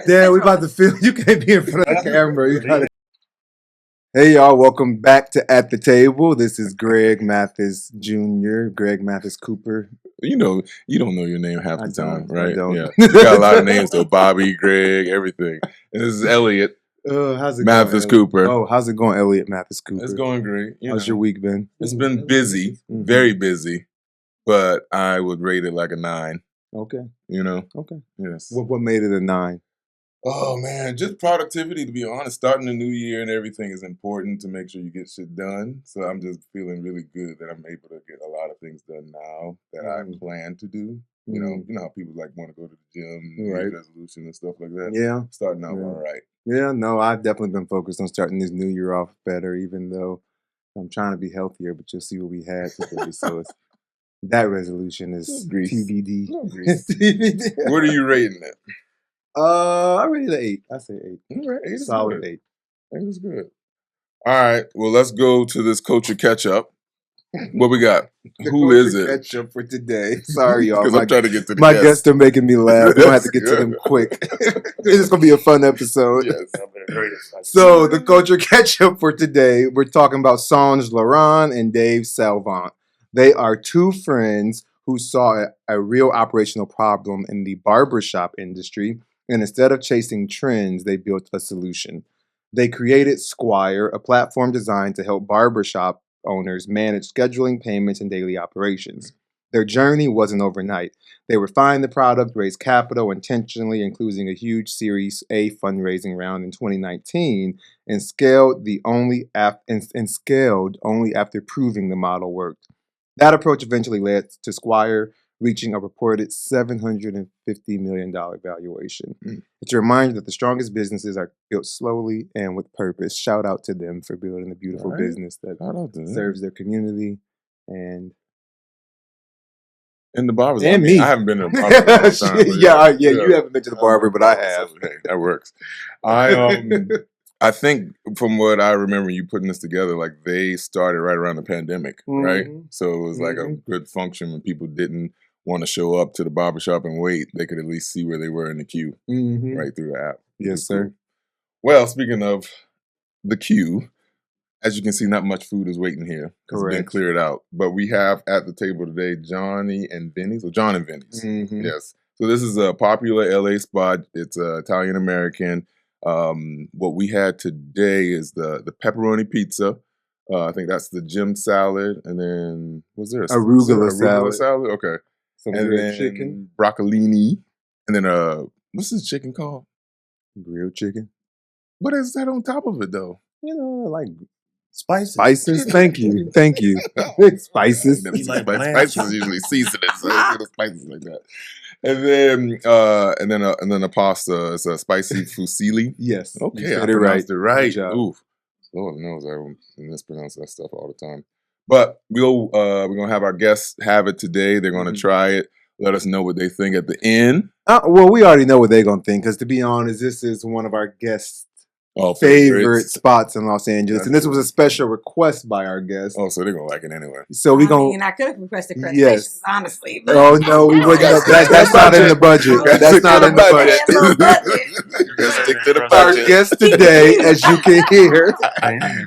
Damn, we about to film. You can't be in front of the camera. You gotta. Hey y'all, welcome back to At the Table. This is Greg Mathis Jr., Greg Mathis-Cooper. You know, you don't know your name half the time, right? I don't. Yeah, you got a lot of names though. Bobby, Greg, everything. And this is Elliott How's it Mathis-Cooper. Oh, how's it going, Elliott Mathis-Cooper? It's going great. How's your week been? It's been busy, very busy, but I would rate it like a 9. Okay. You know? Okay. Yes. What made it a 9? Oh man, just productivity. To be honest, starting the new year and everything is important to make sure you get shit done. So I'm just feeling really good that I'm able to get a lot of things done now that I plan to do. You know how people like want to go to the gym, right? Resolution and stuff like that. Yeah, starting out all right. Yeah, no, I've definitely been focused on starting this new year off better, even though I'm trying to be healthier. But you'll see what we had today. So that resolution is TBD. TBD. What are you rating it? I rated an 8. I say 8. All right, 8 is solid good. 8. 8 is good. All right, well, let's go to this culture catch up. What we got? Who is it? Catch up for today. Sorry, y'all. Because I'm trying to get to the my guests are making me laugh. We're gonna have to get to them quick. It's gonna be a fun episode. Yes. So the culture catch up for today, we're talking about Songe, LaRon, and Dave Salvant. They are two friends who saw a real operational problem in the barbershop industry. And instead of chasing trends, they built a solution. They created Squire, a platform designed to help barbershop owners manage scheduling, payments, and daily operations. Their journey wasn't overnight. They refined the product, raised capital intentionally, including a huge Series A fundraising round in 2019, and scaled only after proving the model worked. That approach eventually led to Squire reaching a reported $750 million valuation. It's a reminder that the strongest businesses are built slowly and with purpose. Shout out to them for building a beautiful business that serves their community and the barber. And me. I haven't been to a barber in a long time. yeah, you haven't been to the barber, but I have. Hey, that works. I think from what I remember you putting this together, like they started right around the pandemic, right? So it was like a good function when people didn't want to show up to the barbershop and wait. They could at least see where they were in the queue right through the app. Yes, sir. Well, speaking of the queue, as you can see, not much food is waiting here. It's been cleared out. But we have at the table today Jon and Vinny. So Jon and Vinny's. Yes. So this is a popular LA spot. It's Italian-American. What we had today is the pepperoni pizza. I think that's the gym salad. And then, was there arugula salad? Okay. Some and grilled then chicken. Broccolini. And then, what's this chicken called? Grilled chicken. What is that on top of it, though? You know, like spices. Spices. Thank you. Spices. Spices usually seasoning, so spices like that. And then a pasta. It's a spicy fusilli. Yes. Okay, I pronounced it right. Oof. Lord knows I mispronounce that stuff all the time. But we're gonna have our guests have it today. They're gonna try it. Let us know what they think at the end. Well, we already know what they're gonna think because, to be honest, this is one of our guests' favorite spots in Los Angeles, and this was a special request by our guests. Oh, so they're gonna like it anyway. So we're gonna. I could have requested crustaceans, honestly. But oh no, we wouldn't. That's not in the budget. That's not in the budget. Stick to the budget. Our guest today, as you can hear,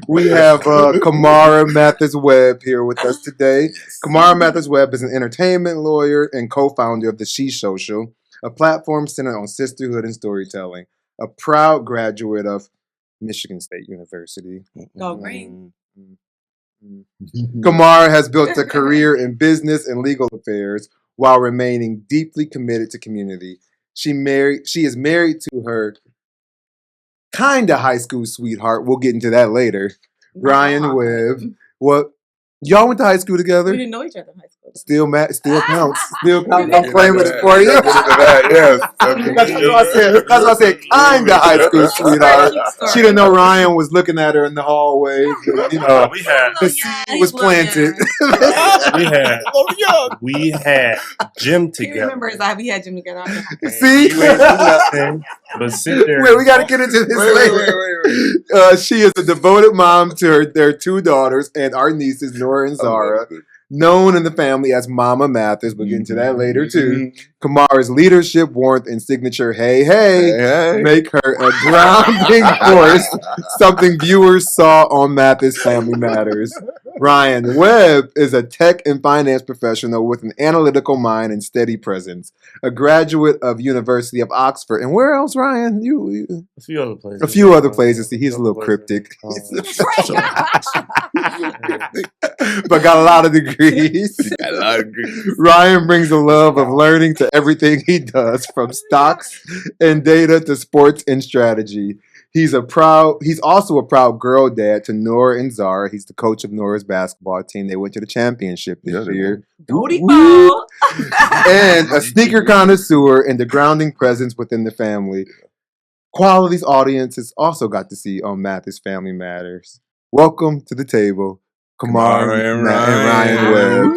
we have Camara Mathis-Webb here with us today. Camara Mathis-Webb is an entertainment lawyer and co-founder of the She Social, a platform centered on sisterhood and storytelling. A proud graduate of Michigan State University. Go great. Camara has built a career in business and legal affairs while remaining deeply committed to community. She is married to her kinda high school sweetheart. We'll get into that later. Ryan Webb. What? Y'all went to high school together? We didn't know each other in high school. Still counts. Still counts. I'm claiming it for you. Yes. That's what I said. Kinda high school sweetheart. She didn't know Ryan was looking at her in the hallway. You know, the seed was planted. we had gym together. He remembers that we had gym together. See? You ain't do nothing but sit there. Wait, we got to get into this later. She is a devoted mom to their 2 daughters and our nieces, Nora and Zara. known in the family as Mama Mathis. We'll get into that later too. Camara's leadership, warmth, and signature hey make her a grounding force, something viewers saw on Mathis Family Matters. Ryan Webb is a tech and finance professional with an analytical mind and steady presence. A graduate of University of Oxford. And where else, Ryan? You A few other places. a few other places. See, he's a little cryptic. But got a lot of degrees. Ryan brings a love of learning to everything he does, from stocks and data to sports and strategy. He's also a proud girl dad to Nora and Zara. He's the coach of Nora's basketball team. They went to the championship this year. And a sneaker connoisseur and the grounding presence within the family. Qualities audiences also got to see on Mathis Family Matters. Welcome to the table, Camara and Ryan Webb.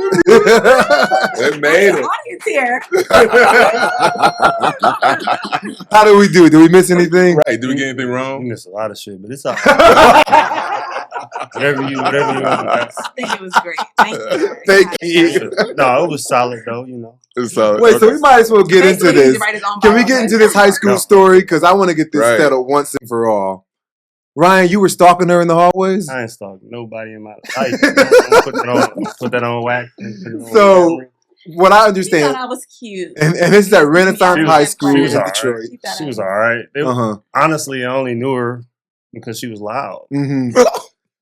They made it. Audience here. How did we do? Did we miss anything? Right. Did we get anything We wrong? missed a lot of shit, but it's all right. whatever you want. I think it was great. Thank you. Thank you. No, it was solid though, you know. It's solid. Wait, so we might as well get into Basically, he this. write his own Can we bio, get but- into this high school No. story? Because I want to get this Right. settled once and for all. Ryan, you were stalking her in the hallways? I ain't stalking nobody in my life. Put that on wax. So, what I She understand, thought I was cute. and it's at Renaissance She was- High School she in was all right. Detroit. She was all right. Uh-huh. Honestly, I only knew her because she was loud. Mm-hmm.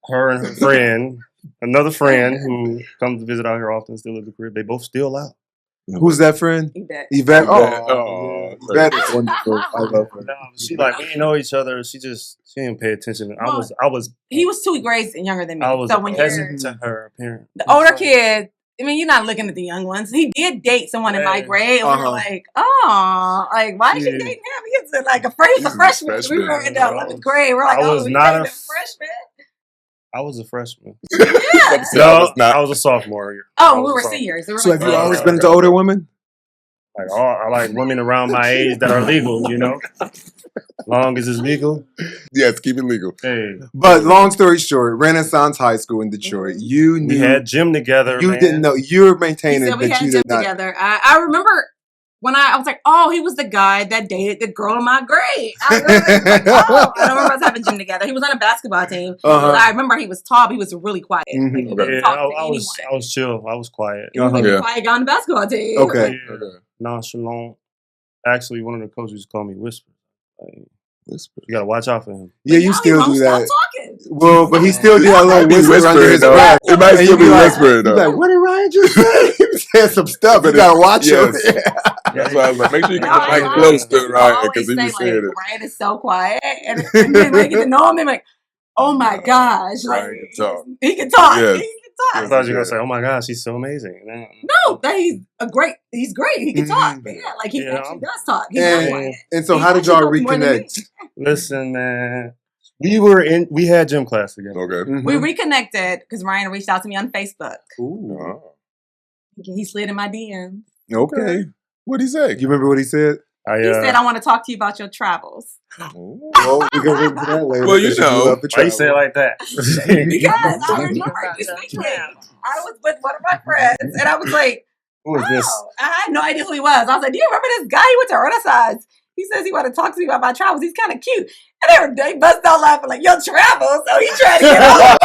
Her and her friend, another friend who comes to visit out here often, still lives in the crib. They both still loud. Who's that friend? Yvette. Yvette. Yvette. Oh, Yvette is wonderful. I love her. No, she like we didn't know each other. She didn't pay attention. I was He was 2 grades younger than me. I was so when peasant you're to her apparent. the older kid, I mean, you're not looking at the young ones. He did date someone in my Yeah. grade, and we were like, oh, like, why is she Yeah. dating him? He's like a freshman. Freshman. We were in the I 11th was- grade. We're like, I oh, was he's not dating a a freshman. I was a freshman. Yeah. No, I was a sophomore. Oh, I we was were a sophomore. seniors. We were So like, have you Oh, always okay, been into older women? I like women around my age that are legal, you know. Long as it's legal. Yes, keep it legal. Hey, But long story short, Renaissance High School in Detroit. You knew we had gym together. you man. didn't know you were He maintaining said we that had you gym did not. together. I remember when I was like, oh, he was the guy that dated the girl in my grade. I remember, like, oh, I don't remember us having gym together. He was on a basketball team. Uh-huh. But I remember he was tall, but he was really quiet. Mhm. Like, he Okay. didn't Yeah, talk to I anyone. was chill. I was quiet. He was like Yeah. a quiet guy on the basketball team. Okay. Yeah. Okay. Nonchalant. Actually, one of the coaches called me Whisper. Like, Whisper. you gotta watch out for him. Yeah, you Now still he won't do that. Stop talking. Well, but he still do that little Be whisper under his though. breath. It might And still you be be like- whispering He's though. like, what did Ryan just say? He said some stuff. You But gotta watch him. yes. That's why I was like, make sure you get No, the I mic lied. close to People Ryan always because he say, was saying it. Ryan is so quiet. And then when I get to know him, I'm like, oh my gosh. Like, Ryan can talk. He can talk. Yes. He can I talk. thought you were gonna say, "Oh my gosh, she's so amazing." No, that he's great. He can talk. Mhm. But yeah, like he Yeah. actually does talk. He's And- not quiet. And so He how did actually y'all talks more than me. reconnect? Listen, man, we had gym class together. Okay. Mhm. We reconnected because Ryan reached out to me on Facebook. Ooh. Oh. He slid in my DMs. Okay. What'd he say? You remember what he said? He said, I want to talk to you about your travels. Ooh. Well, we can get into that later. Well, you because know. love to why you travel. say it like that? Because I remember distinctly. I was with one of my friends and I was like, Who is this? oh, I had no idea who he was. I was like, do you remember this guy? He went to Renaissance. He says he wanted to talk to me about my travels. He's kind of cute. And they busted out laughing like, your travels? So he tried to get over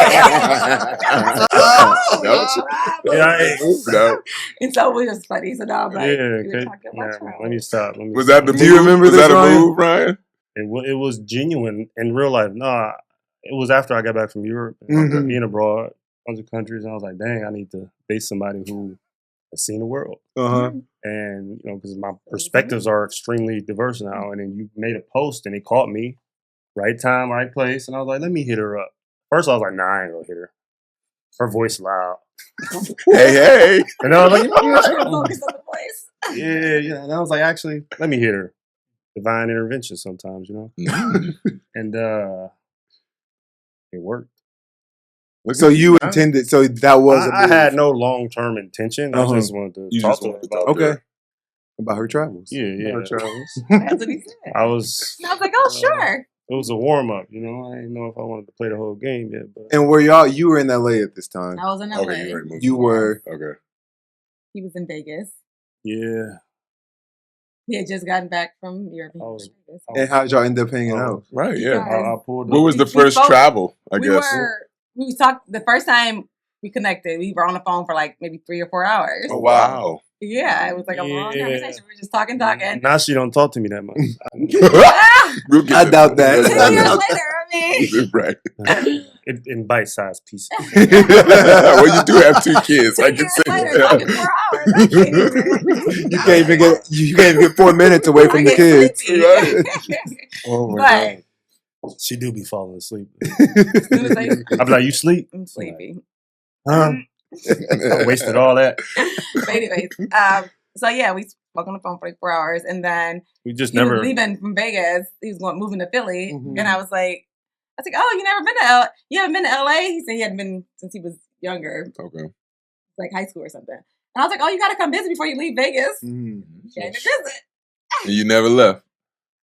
No. And so it was just funny. So now I'm like, Yeah, we were okay. talking about Let travels. me stop. Let me Was that the Do move? you remember was this, that a Ryan? move, Ryan? It was genuine in real life. No, it was after I got back from Europe, Mhm. being abroad, bunch of countries, and I was like, dang, I need to date somebody who has seen the world. Uh-huh. And, you know, because my perspectives are extremely diverse now. And then you made a post and it caught me, right time, right place. And I was like, let me hit her up. First, I was like, nah, I ain't gonna hit her. Her voice loud. Hey. And I was like, Focus on the voice. yeah. And I was like, actually, let me hit her. Divine intervention sometimes, you know? Mm. And it worked. So you intended, so that was a I move had no long-term intention. Uh-huh. I just wanted to You talk just to her wanted to about talk to her. Okay. About her travels. Yeah. Her travels. That's what he said. I was And I was like, oh, sure. It was a warm up, you know. I didn't know if I wanted to play the whole game yet. But And were y'all? You were in LA at this time. I was in LA. Okay, you already moved. You were. Okay. He was in Vegas. yeah, He had just gotten back from Europe. He I was was- in Vegas. And how'd y'all end up hanging out? Right, yeah. I pulled What up. was the We first spoke- travel, I guess? We talked the first time we connected. We were on the phone for like maybe 3 or 4 hours. Oh, wow. Yeah, it was like a long Yeah. conversation. We were just talking. Now she don't talk to me that much. We'll get I to doubt that. 10 years later, I mean. Right. In bite-sized pieces. Well, you do have 2 kids. I 10 can years say later, that. talking 4 hours. I can't You can't even get 4 minutes away from the kids. Oh, my But She do be falling asleep. as soon as I'll be like, you sleep? I'm sleepy. Huh? I wasted all that. But anyways, so yeah, we spoke on the phone for like 4 hours, and then We just he never. was leaving from Vegas. He was moving to Philly, Mhm. and I was like, oh, you never been to you haven't been to LA? He said he hadn't been since he was younger, Okay. like high school or something. And I was like, oh, you got to come visit before you leave Vegas. Mhm. You came to visit. And you never left.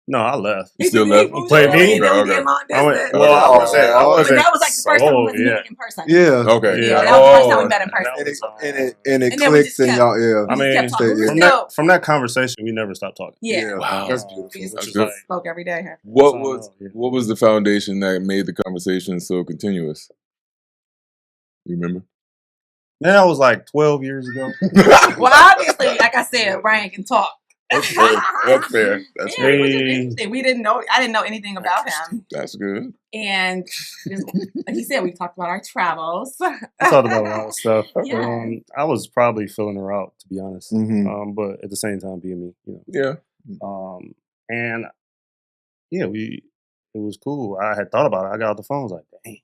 No, I left. You still left? You played me? And then we Okay. did long I went, distance. well, I was at, I But was But at, that was like the first time we oh, was yeah. meeting in person. Yeah. Okay. Yeah, that was the first time we met in That person. was, And it And then we clicks just and kept- y'all, yeah. I mean, kept talking. We were from still, from that conversation, we never stopped talking. yeah. Wow. That's We beautiful. just That's Which good. is like, spoke every day. What That's was all I know, yeah. what was the foundation that made the conversation so continuous? You remember? that was like 12 years ago. Well, obviously, like I said, Brian can talk. That's fair. That's fair. That's Yeah, fair. it was just interesting. We didn't know. I didn't know anything about him. That's good. And just, like you said, we talked about our travels. We talked about a lot of stuff. Yeah. I was probably filling her out, to be honest. Mhm. But at the same time, being me, you know. Yeah. And yeah, it was cool. I had thought about it. I got off the phone. I was like, dang,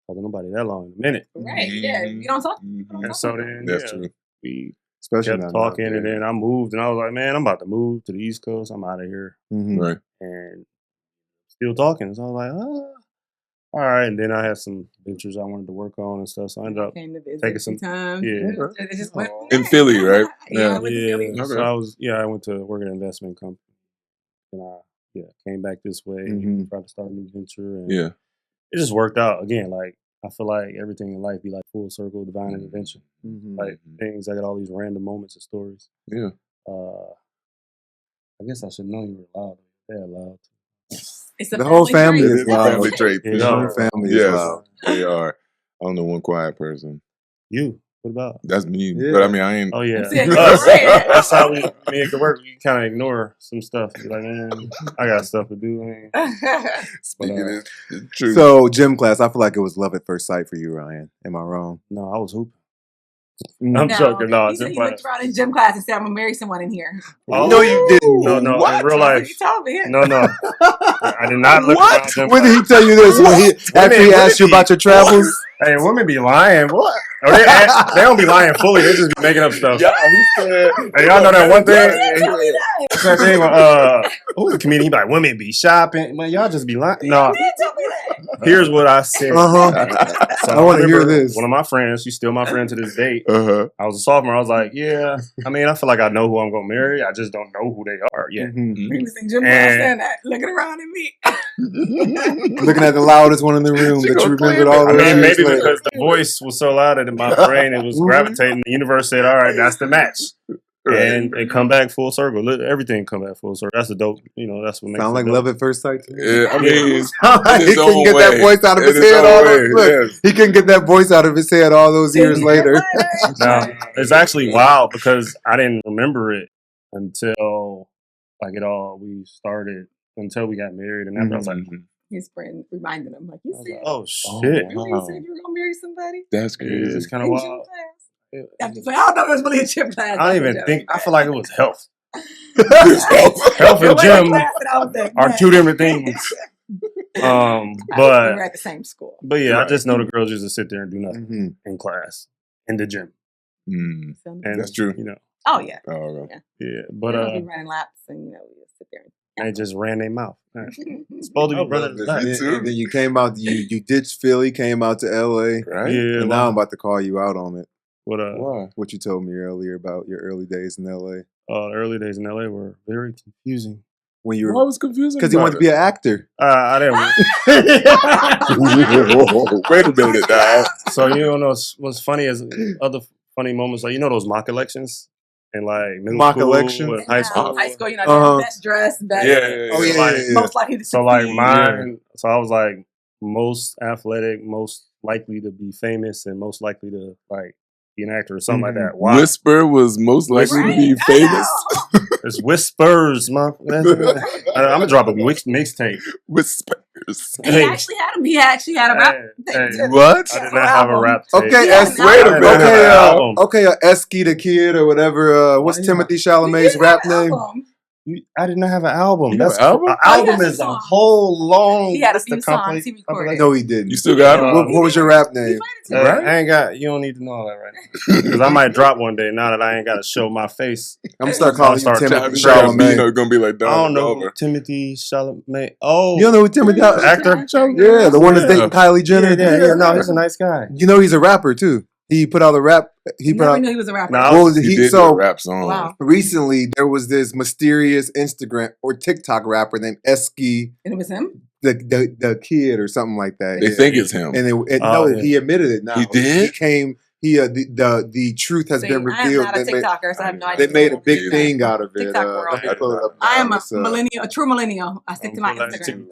talking to nobody that long in a minute. Right. Yeah. You don't talk. Mhm. And so then, That's yeah, true. we Especially kept now. talking, and then I moved, and I was like, man, I'm about to move to the East Coast. I'm out of here, Mhm. Right. and still talking. So I was like, all right. And then I had some ventures I wanted to work on and stuff. So I ended up Came to visit taking a some- few times. yeah. It just went from In there. Philly, right? Yeah. Yeah. I went to Philly. So Okay. I went to work at an investment company, and I came back this way, Mhm. tried to start a new venture, and Yeah. it just worked out. Again, like I feel like everything in life be like full circle, divine intervention. Mhm. Like things, I got all these random moments and stories. Yeah. I guess I should know you were loud. They're loud. It's a The whole family trait. is It's a loud. family trait. Yeah, for The y'all whole sure. family is Yes, loud. they are. I don't know one quiet person. You? What about? That's me. Yeah. But I mean, I ain't. Oh yeah, See, us. yeah. That's how me and the work. You kind of ignore some stuff. You're like, man, I got stuff to do. Man. Speaking is true. So gym class, I feel like it was love at first sight for you, Ryan. Am I wrong? No, I was hooping. Mm. I'm joking. No, he said gym he looked class. around in gym class and said, "I'm gonna marry someone in here." Oh, No, you didn't. No, no. What? In real That's what life, he told me. no. I did not look What? around gym When did class. he tell you this? When he, after he Women asked you be- about your travels? Hey, women be lying. What? Or they don't be lying fully. They just be making up stuff. Yeah, he said. Hey, y'all know that one thing? Tell me that. What's that thing? Who's the comedian? He be like, women be shopping. Man, y'all just be lying. No, He did tell me that. here's what I said. Uh-huh. So I wanna hear remember this. One of my friends, she's still my friend to this day. Uh-huh. I was a sophomore. I was like, yeah. I mean, I feel like I know who I'm gonna marry. I just don't know who they are yet. Mhm. He was in gym class And- saying that, looking around at me. Looking at the loudest one in the room She that you gonna remembered claim all it. those I mean, years maybe later. because the voice was so loud that in my brain it was Mhm. gravitating. The universe said, all right, that's the match. Right. And it come back full circle. Everything come back full circle. That's the dope. That's what makes Sound it like dope. love at first sight to me. Yeah, I mean, Sound like in he his couldn't own get that way. voice out of In his head. own All way, those, look, yes. he couldn't get that voice out of his head all those years later. Now, it's actually wild because I didn't remember it until we started, until we got married. And after I was like, Mhm. His friend reminded him, like, you I was said, like, oh Oh, shit. remember you said you were gonna marry somebody That's Yeah, crazy. it's kind of in gym wild. class? Yeah. I was like, I don't know if it was really a gym class. I don't even think, I feel like it was health. Health Health It and was a gym class that I was at. are two different things. We were But at the same school. yeah, I Right. just know the girls used to sit there and do nothing Mhm. in class, in the gym. Mm. And, That's true. Oh yeah. Oh, okay. Yeah, But but we be running laps and we just sit there. they just ran their mouth. It's And supposed to I be love running this. laps. Me And, too. and then you came out, you ditched Philly, came out to LA. Right? Yeah, And now I'm about to call you out on it. What Why? What you told me earlier about your early days in LA. the early days in LA were very confusing. when you I were was confused because he wanted to be an actor. I didn't. Wait a minute, dog. So you don't know what's funny is other funny moments, like those mock elections in like middle Mock school elections? and high school. High school, Uh-huh. best dressed, best. Oh yeah, Like, yeah, yeah. Most likely to So like succeed. mine, so I was like most athletic, most likely to be famous, and most likely to like be an actor or something like that. Why? Whisper was most likely to be Right? famous. It's whispers, man. I'm gonna drop a mixtape. Whispers. He actually had him. He actually had a rap thing. Hey, What? I did not have a rap tape. Okay, Yeah, S- no. Wait a I didn't minute. have an album. okay, Esky the Kid or whatever. What's Why Timothy He Chalamet's did rap have an name? album. I did not have an album. You have That's an album? An Oh, he album has is some a songs. whole long. He had a list few of songs he recorded. No, he didn't. You still got it? What was your rap He name? played it too. Right? I ain't got. You don't need to know all that right now. Because I might drop one day now that I ain't got to show my face. I'm gonna start calling you Start Timothy Chalamet. Chalamet. You know, gonna be like I Donald don't know who Glover. Timothy Chalamet. Oh, You don't know who Timothy The actor? Yeah, the one that's Yeah. dating Kylie Jenner. Yeah. No, he's a nice guy. You know he's a rapper too. He put out a rap. He put Never out. knew he was a rapper. Nah, What was it? He He did do a so rap song. Wow. recently there was this mysterious Instagram or TikTok rapper named Esky And it was him? the Kid or something like that. They Yeah. think it's him. And Oh, no, yeah. he admitted it now. He did? He came. The truth has See, been I am revealed. not a They made, TikToker, so I have no idea. they made a what's big going on. thing out of it. TikTok world. Let me pull it up. I am a It's, millennial, a true millennial. I stick to my Instagram.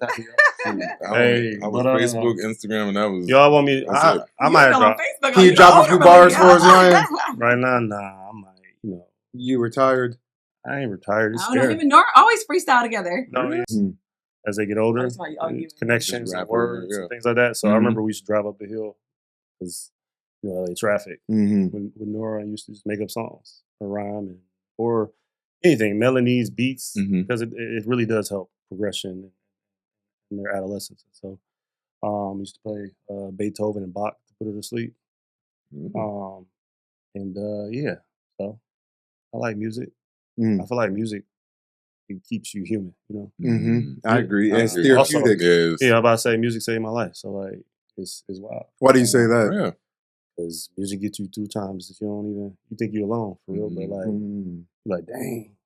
Hey, I was but, Facebook, Instagram, and that was. Y'all want me? That's it. I might Still on drop Facebook. Can you Oh, drop a older few bars for us, millennial. Ryan? right now. Nah, I might. You retired. I ain't retired. It's I don't know. scary. Him and Nora always freestyle together. No, it's- Mhm. as they get older, That's why you argue. connections Just and rap words over, yeah. and things like that. So I Mhm. remember we used to drive up the hill because LA traffic. Mm-hmm. When Nora used to just make up songs or rhyme or anything, melodies, beats, Mhm. because it really does help progression in their adolescence. So used to play Beethoven and Bach to put her to sleep. Mhm. Yeah, so I like music. Mm. I feel like music, it keeps you human, Mm-hmm. I agree. I It's agree. Also- therapeutic. Yes. Yeah, I'm about to say music saved my life. So like it's wild. Why do you say that? Yeah. Because music gets you through times that you think you're alone for real, but like Mm. you're like, dang,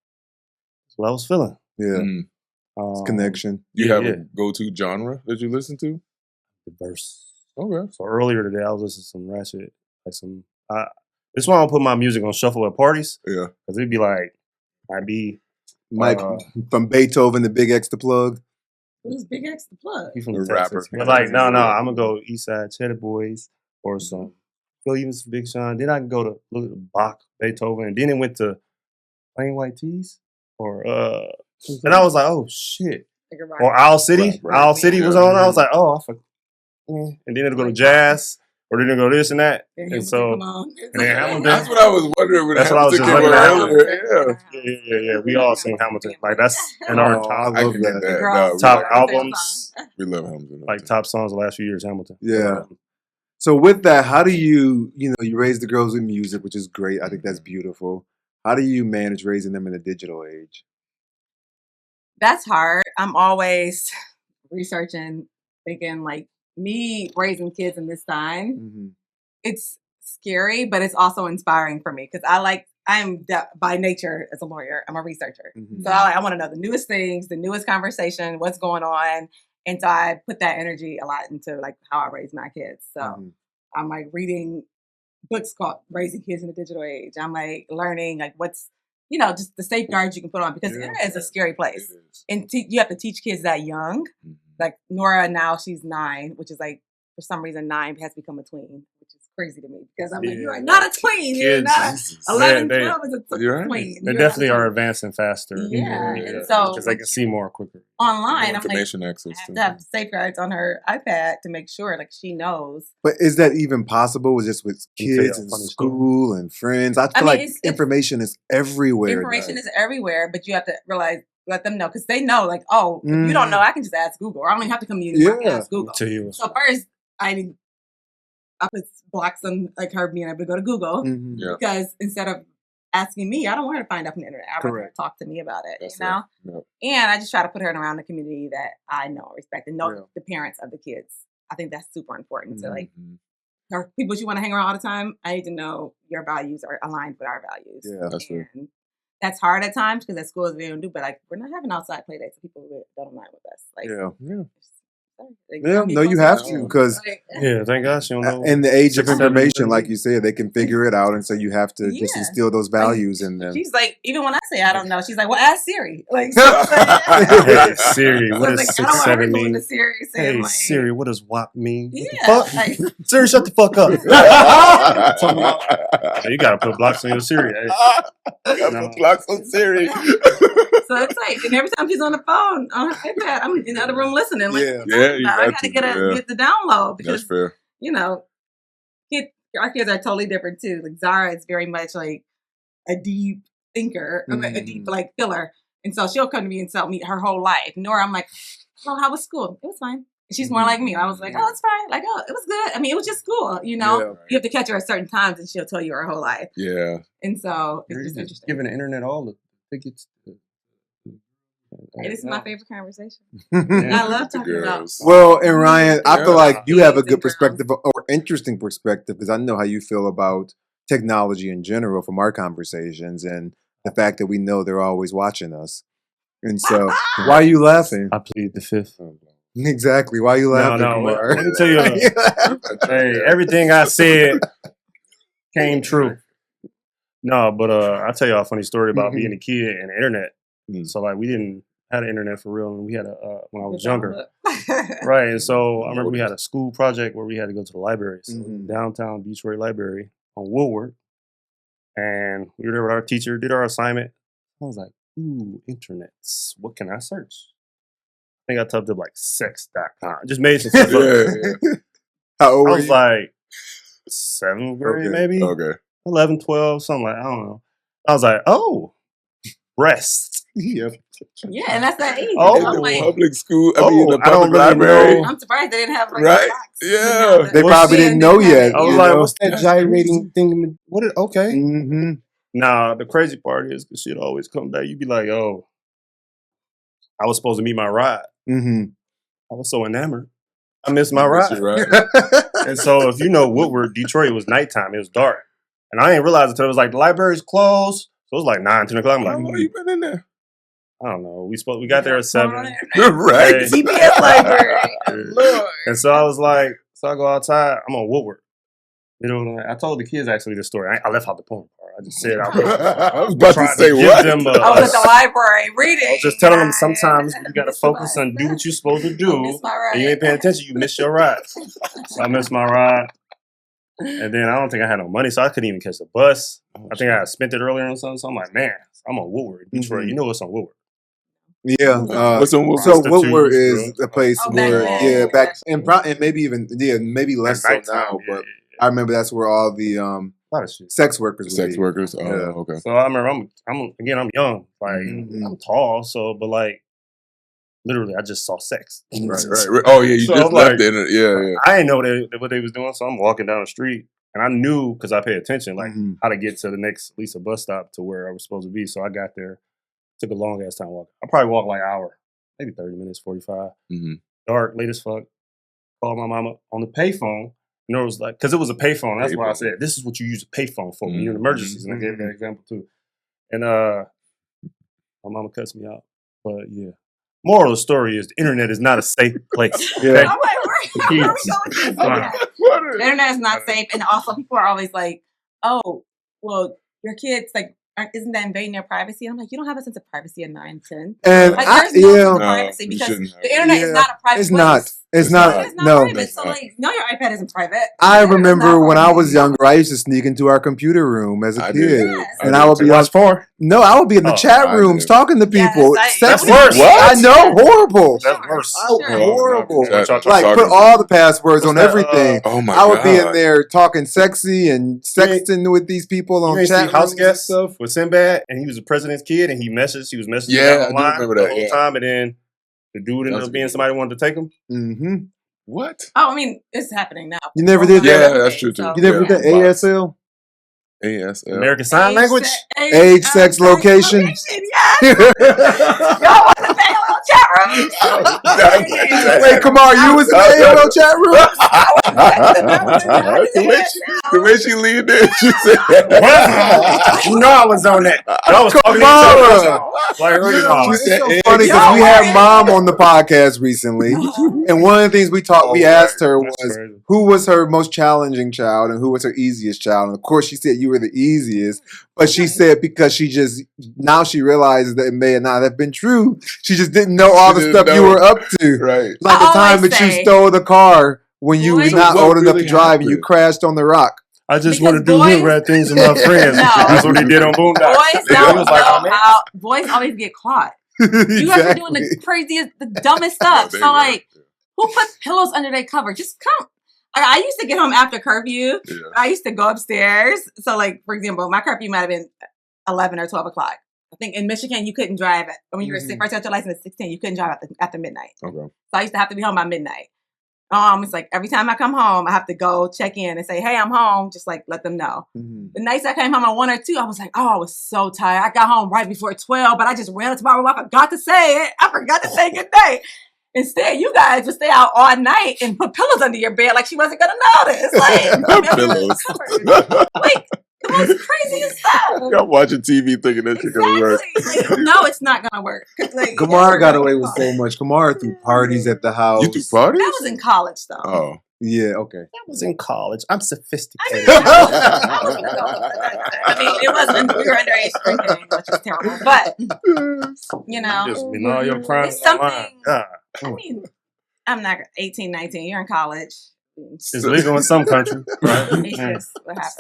that's what I was feeling. Yeah, Mm. it's connection. You yeah, have yeah. a go-to genre that you listen to? Diverse. Okay. So earlier today, I was listening to some ratchet, like some. This why I don't put my music on shuffle at parties Yeah. because it'd be like, I'd be Mike Uh, from Beethoven to Big X the Plug. Who's Big X the Plug? he from A Texas, rapper. but like no, I'm gonna go East Side Cheddar Boys or some. Go even some Big Sean. Then I can go to look at Bach, Beethoven, and then it went to Plain White Tees or and I was like, oh shit. Like a rock. Or Owl City. Right. Owl City was Yeah. on. I was like, oh, I forgot. And then it'll go to jazz, or then it'll go this and that. And And Hamilton, so, come on. and then Hamilton. That's what I was wondering when That's what I was Hamilton just came looking out at. earlier. Yeah. We all sing Hamilton. Like that's in our Oh, top, I I love can get that. that. Girls. No, top we like albums, We love Hamilton. like top songs the last few years. Hamilton. Yeah. So with that, how do you raise the girls with music, which is great. I think that's beautiful. How do you manage raising them in the digital age? That's hard. I'm always researching, thinking like me raising kids in this time. Mm-hmm. It's scary, but it's also inspiring for me because by nature as a lawyer, I'm a researcher. Mm-hmm. So I want to know the newest things, the newest conversation, what's going on. And so I put that energy a lot into like how I raise my kids. So Mm-hmm. I'm like reading books called Raising Kids in the Digital Age. I'm like learning like what's, just the safeguards you can put on because the internet is a scary place. It is. And you have to teach kids that young. Like Nora now, she's 9, which is like, for some reason, 9 has become a tween, which is crazy to me because I'm like, you are not a tween. You're Kids, not Jesus. 11, they- 12 is a You're right. tween. They You're definitely not a are tween. advancing faster. Yeah, and so because they can see more quicker. Online, I'm like, Information I access have to to have safeguards on her iPad to make sure like she knows. But is that even possible? Just with Let me tell you kids a and funny story. school and friends? I feel mean, like it's- information is everywhere. Information now. is everywhere, but you have to let them know because they know like, oh, if you don't know, I can just ask Google. Or I don't even have to come to you. I can Yeah. ask Google. To you. So first, I put blocks on like her being able to go to Google Mhm. Yeah. because instead of asking me, I don't want her to find out from the internet. I want her to Correct. talk to me about it, That's you know? right. And I just try to put her in around the community that I know and respect and know Yeah. the parents of the kids. I think that's super important to like Mhm. her people you want to hang around all the time. I need to know your values are aligned with our values. Yeah, that's right. And that's hard at times because at school is very new. But like we're not having outside play dates with people that don't align with us. Like no, you have to because thank God she don't know. in the age of information, like you said, they can figure it out, and so you have to just instill those values in them. She's like, even when I say I don't know, she's like, well, ask Siri. Like, Hey, Siri, what does like, 6 7 mean? Siri Hey like, Siri, what does WAP mean? Yeah, What the fuck? like, Siri, shut the fuck up. You gotta put blocks on your Siri. Hey. Gotta put blocks on Siri. So it's like, and every time she's on the phone, on her iPad, I'm in the other room listening. Like, I gotta get the download because that's fair. You know, our kids are totally different too. Like Zara is very much like a deep thinker, a deep like filler, and so she'll come to me and tell me her whole life. Nora, I'm like, oh, how was school? It was fine. And she's more like me. I was like, oh, it's fine. Like, oh, it was good. I mean, it was just school. You know, you have to catch her at certain times, and she'll tell you her whole life. Yeah, and so it's just interesting. Giving the internet all the tickets. Hey, this is my favorite conversation. I love talking about. Well, and Ryan, I feel like you have a good perspective or interesting perspective because I know how you feel about technology in general from our conversations and the fact that we know they're always watching us. And so, why are you laughing? I plead the fifth. Exactly. Why are you laughing? No, let me tell you. Hey, everything I said came true. No, but I'll tell you a funny story about being a kid and the internet. So like we didn't have the internet for real, and we had when I was younger, right? And so I remember we had a school project where we had to go to the library, so downtown Detroit Library on Woodward, and we were there with our teacher, did our assignment. I was like, ooh, internets, what can I search? I think I typed up like sex.com, just made some stuff up. How old I were was you? like 7th grade, maybe 11, 12, something like I don't know. I was like, oh, breasts. Yeah, and that's that age. Oh, like, public school. I mean, the I don't public library. I'm surprised they didn't have like right. box, Yeah, they probably didn't know yet. I was like, what's that gyrating thing? What? Okay. Nah, the crazy part is because she'd always come back. You'd be like, oh, I was supposed to meet my ride. I was so enamored. I missed my ride. And so if you know Woodward, Detroit, it was nighttime. It was dark. And I didn't realize until it was like the library's closed. So it was like 9, 10 o'clock. I'm like, how long you been in there? I don't know. We got there at 7. Right. GPS library. Lord. And so I was like, so I go outside. I'm on Woodward. You know, I told the kids actually this story. I left out the poem part. I just said I was about to say what? I was at the library reading. I was just telling them sometimes you got to focus on do what you're supposed to do. And you ain't paying attention, you miss your ride. So I missed my ride. And then I don't think I had no money, so I couldn't even catch the bus. I think I had spent it earlier on something. So I'm like, man, I'm on Woodward, Detroit. You know what's on Woodward. Yeah. What's on Woodward? So Woodward is a place where, back and maybe even, maybe less so now, but I remember that's where all the sex workers would be. Sex workers. Oh, okay. So I remember I'm young, like I'm tall, so but like literally I just saw sex. Right. Oh yeah, you so just left the internet. Yeah. I didn't know what they was doing, so I'm walking down the street and I knew because I pay attention like how to get to the next at least a bus stop to where I was supposed to be. So I got there, took a long ass time walking. I probably walked like an hour, maybe 30 minutes, 45. Dark, late as fuck. Called my mama on the payphone. You know, it was like, because it was a payphone. That's why I said, this is what you use a payphone for when you're in emergencies. And I gave that example too. And my mama cuts me out. But yeah. Moral of the story is the internet is not a safe place. Okay? I'm like, where are we going with this? The internet is not safe. And also people are always like, oh, well, your kids, like, isn't that invading their privacy? And I'm like, you don't have a sense of privacy at 9, 10. And like, there's no privacy because the internet is not a private place. It's not private. So like, no, your iPad isn't private. I remember when I was younger, I used to sneak into our computer room as a kid, and I would be watch porn. No, I would be in the chat rooms talking to people. That's worse. I know, horrible. That's worse. Horrible. Like put all the passwords on everything. Oh my I would be in there talking sexy and sexting with these people on chat house guest stuff with Sinbad, and he was the president's kid, and he was messaging online I do remember that the whole time, and then the dude ended up being somebody who wanted to take him. What? Oh, I mean, it's happening now. You never did that? Yeah, that's true too. You never did ASL? ASL. American Sign Language? Age, sex, location. Yes. Y'all want to say hello, chat Wait, Kamar, you was in the AOL chat room? The way she leaned in, she said, You know I was on that. Y'all was talking to each other. Like, It's so funny because we had Mom on the podcast recently, and one of the things we asked her was who was her most challenging child and who was her easiest child. And of course, she said you were the easiest, but she said because she now she realizes that it may not have been true. She just didn't know all the stuff you were up to, right? Like the time that you stole the car when you were not old enough to drive and you crashed on the rock. I just want to do hood rat things with my friends. That's what he did on Boondocks. Boys don't know how. Boys always get caught. You guys are doing the craziest, the dumbest stuff. So like, who puts pillows under their cover? Just come. I used to get home after curfew. Yeah. I used to go upstairs. So like, for example, my curfew might have been 11 or 12 o'clock. I think in Michigan, you couldn't drive when you were first got your license at 16. You couldn't drive after midnight. Okay. So I used to have to be home by midnight. It's like every time I come home, I have to go check in and say, hey, I'm home. Just like let them know. Mm-hmm. The nights I came home at 1 or 2, I was like, I was so tired. I got home right before 12, but I just ran into my room. I forgot to say it. I forgot to say good night. Instead, you guys would stay out all night and put pillows under your bed like she wasn't going to notice. Like, pillows. Like, the most craziest stuff. I'm watching TV thinking that shit gonna work. Like, no, it's not gonna work. Like, Kamara got away with so much. Kamara threw parties at the house. You threw parties? That was in college, though. Oh. Yeah, okay. That was in college. I'm sophisticated. I mean, it wasn't. We were underage drinking, which was terrible. But, you know. Just been all your crimes. It's something. I mean, I'm not 18, 19. You're in college. It's legal in some countries, right?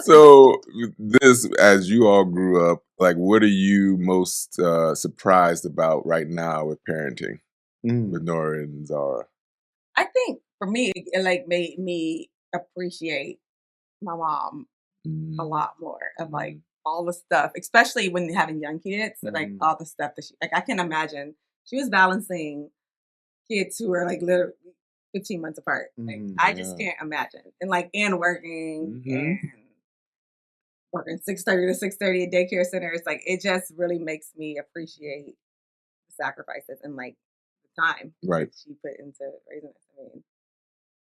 So, this, as you all grew up, like, what are you most surprised about right now with parenting with Nora and Zara? I think for me, it like made me appreciate my mom a lot more of like all the stuff, especially when having young kids, like all the stuff that she, like, I can imagine she was balancing kids who are like literally 15 months apart. Like, I just can't imagine. And like, and working and working 6:30 to 6:30 at daycare centers. Like, it just really makes me appreciate the sacrifices and like the time that she put into raising us. I mean,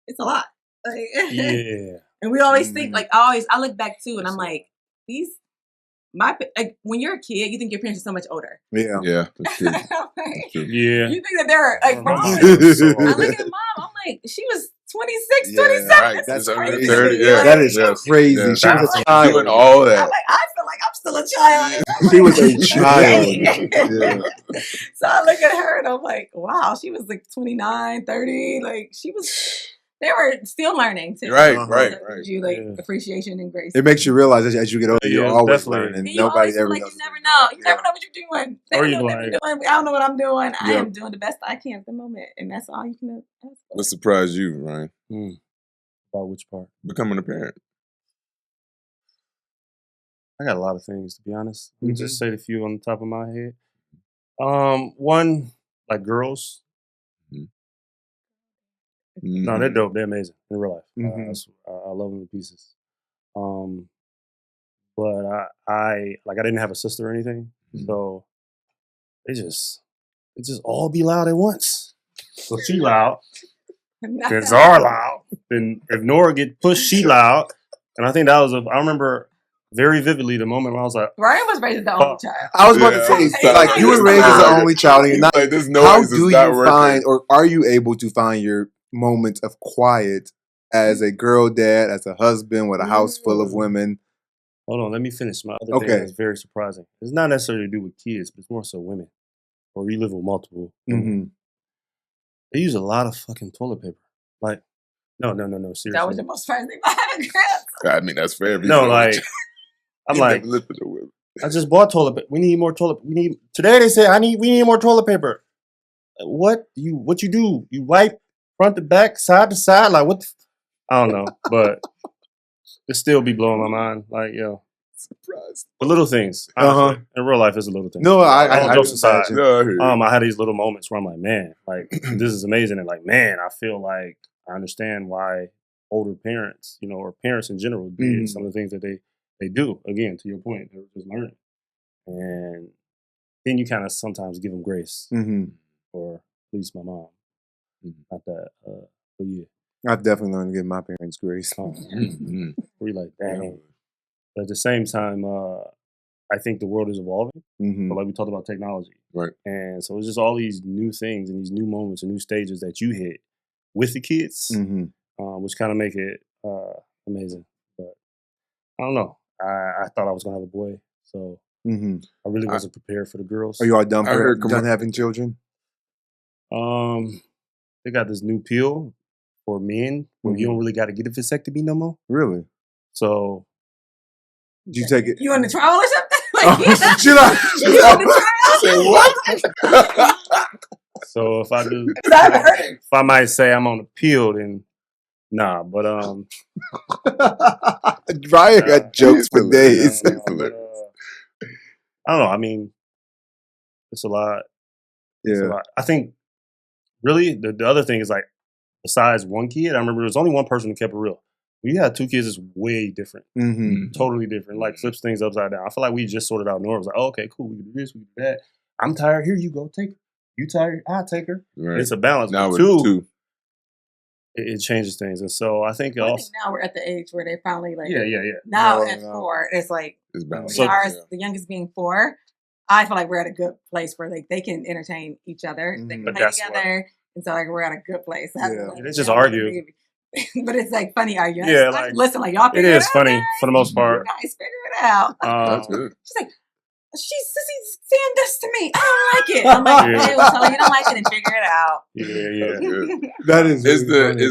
it's a lot. Like, yeah. And we always think like, I look back too and I'm like, like when you're a kid, you think your parents are so much older. Yeah. Yeah. That's true. That's true. Yeah. You think that they're like, mom. I look at mom, I'm like, she was 26, 27. Right. That's crazy. 30, that is crazy. Yeah. She was a child. Doing all that. I'm like, I feel like I'm still a child. She was a child. So I look at her and I'm like, wow, she was like 29, 30. Like, they were still learning too. Right. You like appreciation and grace. It makes you realize that as you get older, you're always learning. Nobody ever knows. You never know. You never know what you're doing. Or you doing. I don't know what I'm doing. I am doing the best I can at the moment, and that's all you can ask for. What surprised you, Ryan? About which part? Becoming a parent. I got a lot of things, to be honest. Let me just say a few on the top of my head. One, like girls. No, they're dope. They're amazing in real life. I love them to pieces. But I didn't have a sister or anything, so they just all be loud at once. So she loud, then Zara loud, then if Nora get pushed, she loud, and I think that was I remember very vividly the moment when I was like, Ryan was raised as the only child. I was about to say, like, you were raised as the only child, and not, like, how do you find, or are you able to find your moments of quiet as a girl dad, as a husband with a house full of women? Hold on, let me finish. My other thing that's very surprising. It's not necessarily to do with kids, but it's more so women, or you live with multiple. They use a lot of fucking toilet paper. Like, no, seriously. That was the most fun thing I had a grip. I mean, that's fair. No, like, I'm like, I just bought toilet paper. We need more toilet. Today they say we need more toilet paper. What you do? You wipe front to back, side to side, like what? I don't know, but it still be blowing my mind. Like, surprised. The little things. In real life, it's a little thing. No, I jokes aside. I had these little moments where I'm like, man, like this is amazing, and like, man, I feel like I understand why older parents, or parents in general, did some of the things that they do. Again, to your point, they're just learning, and then you kind of sometimes give them grace, or At least my mom. Not that, but yeah. I've definitely learned to give my parents grace. We like, dang. But at the same time, I think the world is evolving. But like we talked about technology. Right. And so it's just all these new things and these new moments and new stages that you hit with the kids, which kind of make it amazing. But I don't know. I thought I was going to have a boy. So I really wasn't prepared for the girls. Are you all done having children? They got this new pill for men where you don't really got to get a vasectomy no more. Really? So did you take it? You on the trial or something? Should I? You on the trial? Say what? So if I might say I'm on the pill, then nah. But Ryan got jokes for days. I don't know. I mean, it's a lot. It's a lot. I think really the other thing is like, besides one kid, I remember there was only one person who kept it real. When you had two kids, it's way different. Totally different. Like flips things upside down. I feel like we just sorted out. Nora was like, oh, okay, cool. We can do this, we can do that. I'm tired. Here you go. Take her. You tired? I'll take her. Right. It's a balance. Now with two. It changes things. And so I think now we're at the age where they finally like. Yeah. Now at 4, it's like, it's balanced. The youngest being 4, I feel like we're at a good place where like they can entertain each other. They can play together. And so like we're at a good place. They just argue. But it's like funny arguing. Yeah, like, listen, like y'all figure it is out, funny guys. for the most part. You guys figure it out. That's good. She's like, she's saying this to me. I don't like it. I'm like, okay, well, so you don't like it and figure it out. Yeah. That is is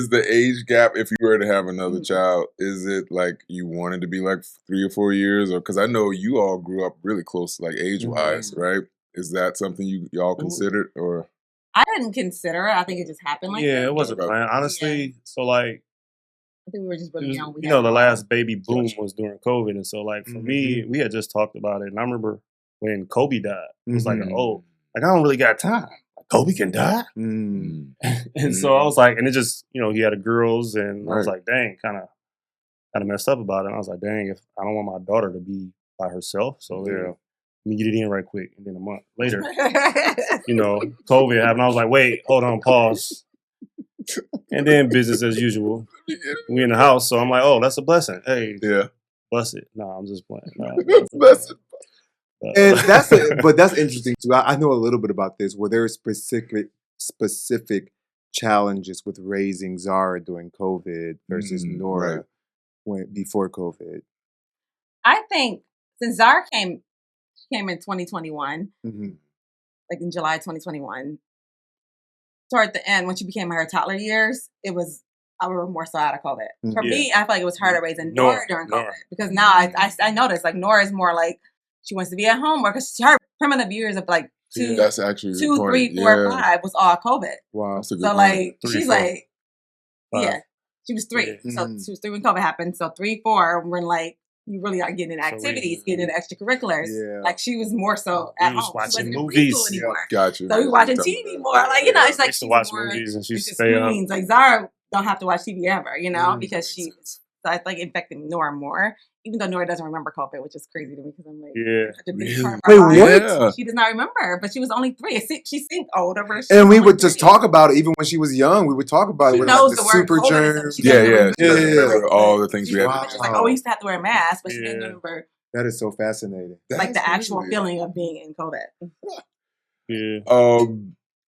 the age gap, if you were to have another child, is it like you wanted to be like 3 or 4 years? Or because I know you all grew up really close, like age-wise, right? Is that something y'all considered, or? I didn't consider it. I think it just happened like that. Yeah, it wasn't planned. Honestly, so like, I think we were just really young. You know, the last baby boom was during COVID. And so like for me, we had just talked about it. And I remember when Kobe died, it was like, oh, like I don't really got time. Like, Kobe can die? And so I was like, and it just, you know, he had a girls and I was like, dang, kind of messed up about it. And I was like, dang, if I don't want my daughter to be by herself. So let me get it in right quick. And then a month later, you know, COVID happened. I was like, wait, hold on, pause. And then business as usual. We in the house, so I'm like, oh, that's a blessing. Hey, bless it. No, I'm just playing. No, bless it. And but that's interesting too. I know a little bit about this, where there are specific challenges with raising Zara during COVID versus Nora before COVID. I think since Zara came in 2021, like in July 2021. Toward the end, when she became her toddler years, I was more so out of COVID. For me, I feel like it was harder raising Nora during COVID because now I noticed like Nora is more like she wants to be at home more because her primitive years of like 2, 3, 4, 5 was all COVID. Wow, so like 3, she's 4, like 5. She was 3, so she was 3 when COVID happened. So 3, 4 when like you really are getting in activities, getting in extracurriculars. Like she was more so at home. Watching movies anymore. Gotcha. So we watching TV more. Like, you know, it's like she's watch movies and she's staying. Like Zara don't have to watch TV ever, you know, because I like infected Nora more. Even though Nora doesn't remember COVID, which is crazy to me because I'm like, wait, what? She does not remember, but she was only 3. She seemed older. And we would just talk about it, even when she was young. We would talk about it with like the super germs. Yeah. All the things we had. She's like, oh, we used to have to wear a mask, but she didn't remember. That is so fascinating. Like the actual feeling of being in COVID. Yeah.